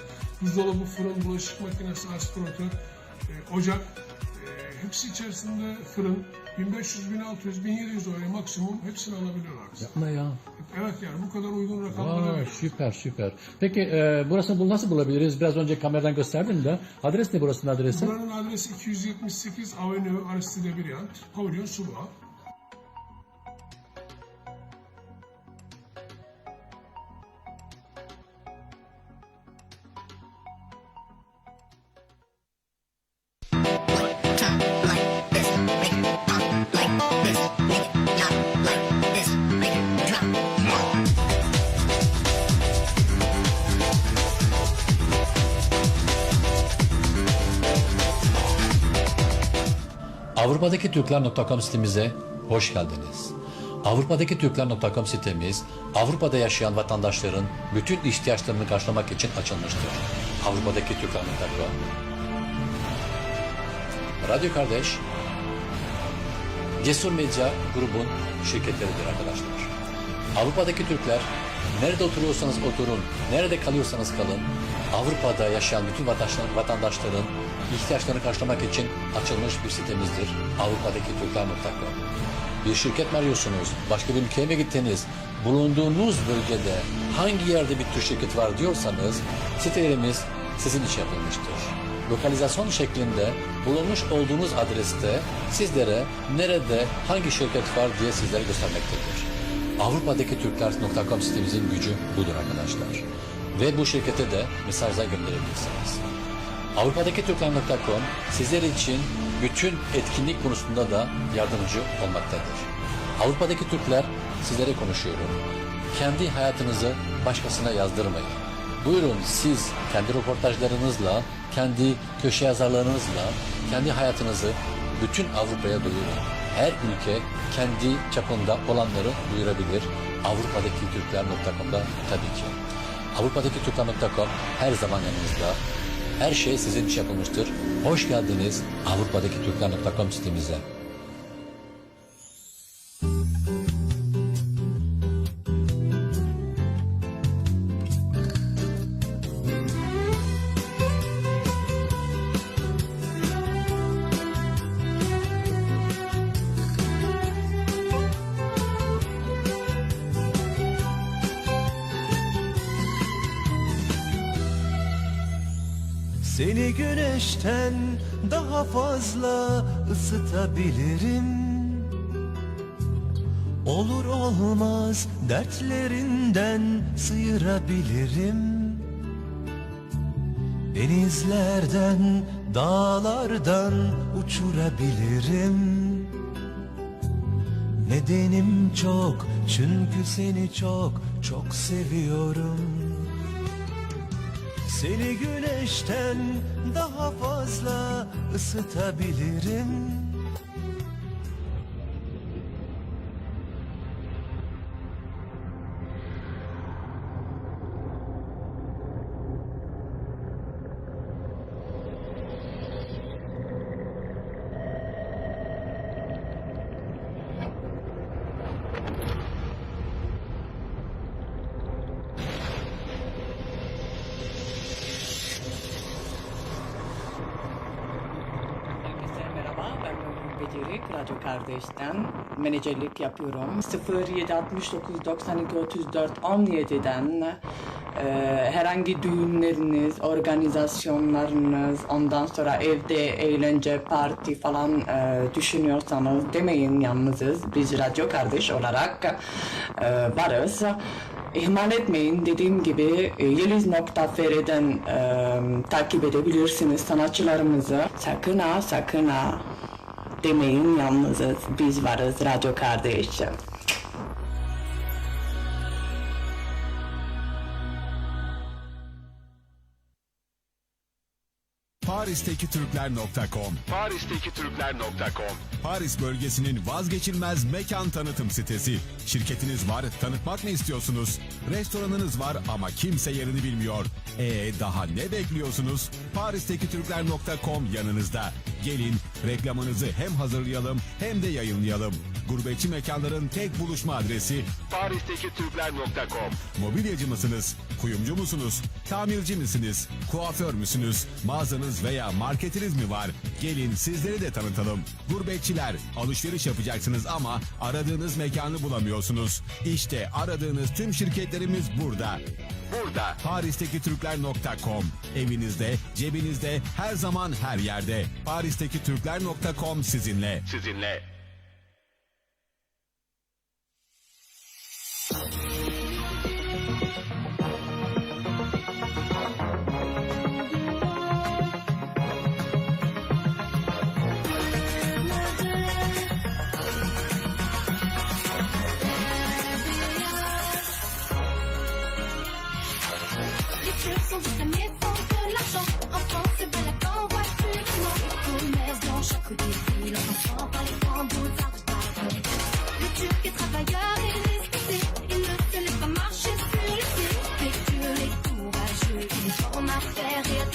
Buzdolabı, fırın, bulaşık makinesi, aspiratör, ocak, hepsi içerisinde fırın. 1500, 1600, 1700 euroya maksimum hepsini alabiliyorlar. Yapma ya. Evet yani bu kadar uygun rakamlara. Vay, süper. Peki burasını nasıl bulabiliriz? Biraz önce kameradan gösterdim de. Adres ne burasının adresi? Buranın adresi 278 Avenue Aristide Briand, Pavillon Suba. Avrupa'daki Türkler.com sitemize hoş geldiniz. Avrupa'daki Türkler.com sitemiz, Avrupa'da yaşayan vatandaşların bütün ihtiyaçlarını karşılamak için açılmıştır. Avrupa'daki Türkler.com Radyo Kardeş, Cesur Medya grubun şirketleridir arkadaşlar. Avrupa'daki Türkler, nerede oturuyorsanız oturun, nerede kalıyorsanız kalın, Avrupa'da yaşayan bütün vatandaşların ihtiyaçlarını karşılamak için açılmış bir sitemizdir. Avrupa'daki Türkler.com. Bir şirket mi arıyorsunuz? Başka bir ülkeye mi gittiniz? Bulunduğunuz bölgede hangi yerde bir tür şirket var diyorsanız sitelerimiz sizin için yapılmıştır. Lokalizasyon şeklinde bulunmuş olduğunuz adreste sizlere nerede hangi şirket var diye sizlere göstermektedir. Avrupa'daki Türkler.com sitemizin gücü budur arkadaşlar. Ve bu şirkete de mesajlar gönderebilirsiniz. Avrupa'daki Türkler.com sizler için bütün etkinlik konusunda da yardımcı olmaktadır. Avrupa'daki Türkler sizlere konuşuyorum. Kendi hayatınızı başkasına yazdırmayın. Buyurun siz kendi röportajlarınızla, kendi köşe yazarlarınızla kendi hayatınızı bütün Avrupa'ya duyurun. Her ülke kendi çapında olanları duyurabilir. Avrupa'daki Türkler.com'da tabii ki. Avrupa'daki Türkler.com her zaman yanınızda. Her şey sizin için yapılmıştır. Hoş geldiniz Avrupa'daki Türkler.com sitemize. Seni güneşten daha fazla ısıtabilirim. Olur olmaz dertlerinden sıyırabilirim. Denizlerden, dağlardan uçurabilirim. Nedenim çok, çünkü seni çok, çok seviyorum. Seni güneşten daha fazla ısıtabilirim. Çelik, Radyo Kardeş'ten menajerlik yapıyorum. 0769 92 34 17'den herhangi düğünleriniz, organizasyonlarınız, ondan sonra evde eğlence, parti falan düşünüyorsanız demeyin, yalnızız. Biz Radyo Kardeş olarak varız. İhmal etmeyin, dediğim gibi Yeliz.fr'den takip edebilirsiniz sanatçılarımızı. Sakın ha demeyin, yalnızız. Biz varız, Radyo Kardeş. Paris'teki Türkler.com Paris bölgesinin vazgeçilmez mekan tanıtım sitesi. Şirketiniz var, tanıtmak mı istiyorsunuz? Restoranınız var ama kimse yerini bilmiyor. Daha ne bekliyorsunuz? Paris'teki Türkler.com yanınızda. Gelin, reklamınızı hem hazırlayalım hem de yayınlayalım. Gurbetçi mekanların tek buluşma adresi Paris'teki Türkler.com. Mobilyacı mısınız? Kuyumcu musunuz? Tamirci misiniz? Kuaför müsünüz? Mağazanız veya marketiniz mi var? Gelin sizleri de tanıtalım. Gurbetçiler, alışveriş yapacaksınız ama aradığınız mekanı bulamıyorsunuz. İşte aradığınız tüm şirketlerimiz burada. Paris'teki Türkler.com. Evinizde, cebinizde, her zaman her yerde. Paris'teki Türkler.com sizinle. Sont juste la maison de l'argent. En France, c'est balade en voiture. Les commerces dans chaque ville. En passant par les grands boulevards de Paris. Le Turc est travailleur et respecté. Il ne se laisse pas marcher sur les pieds. Vécu les courageux. Il est fort en affaires et à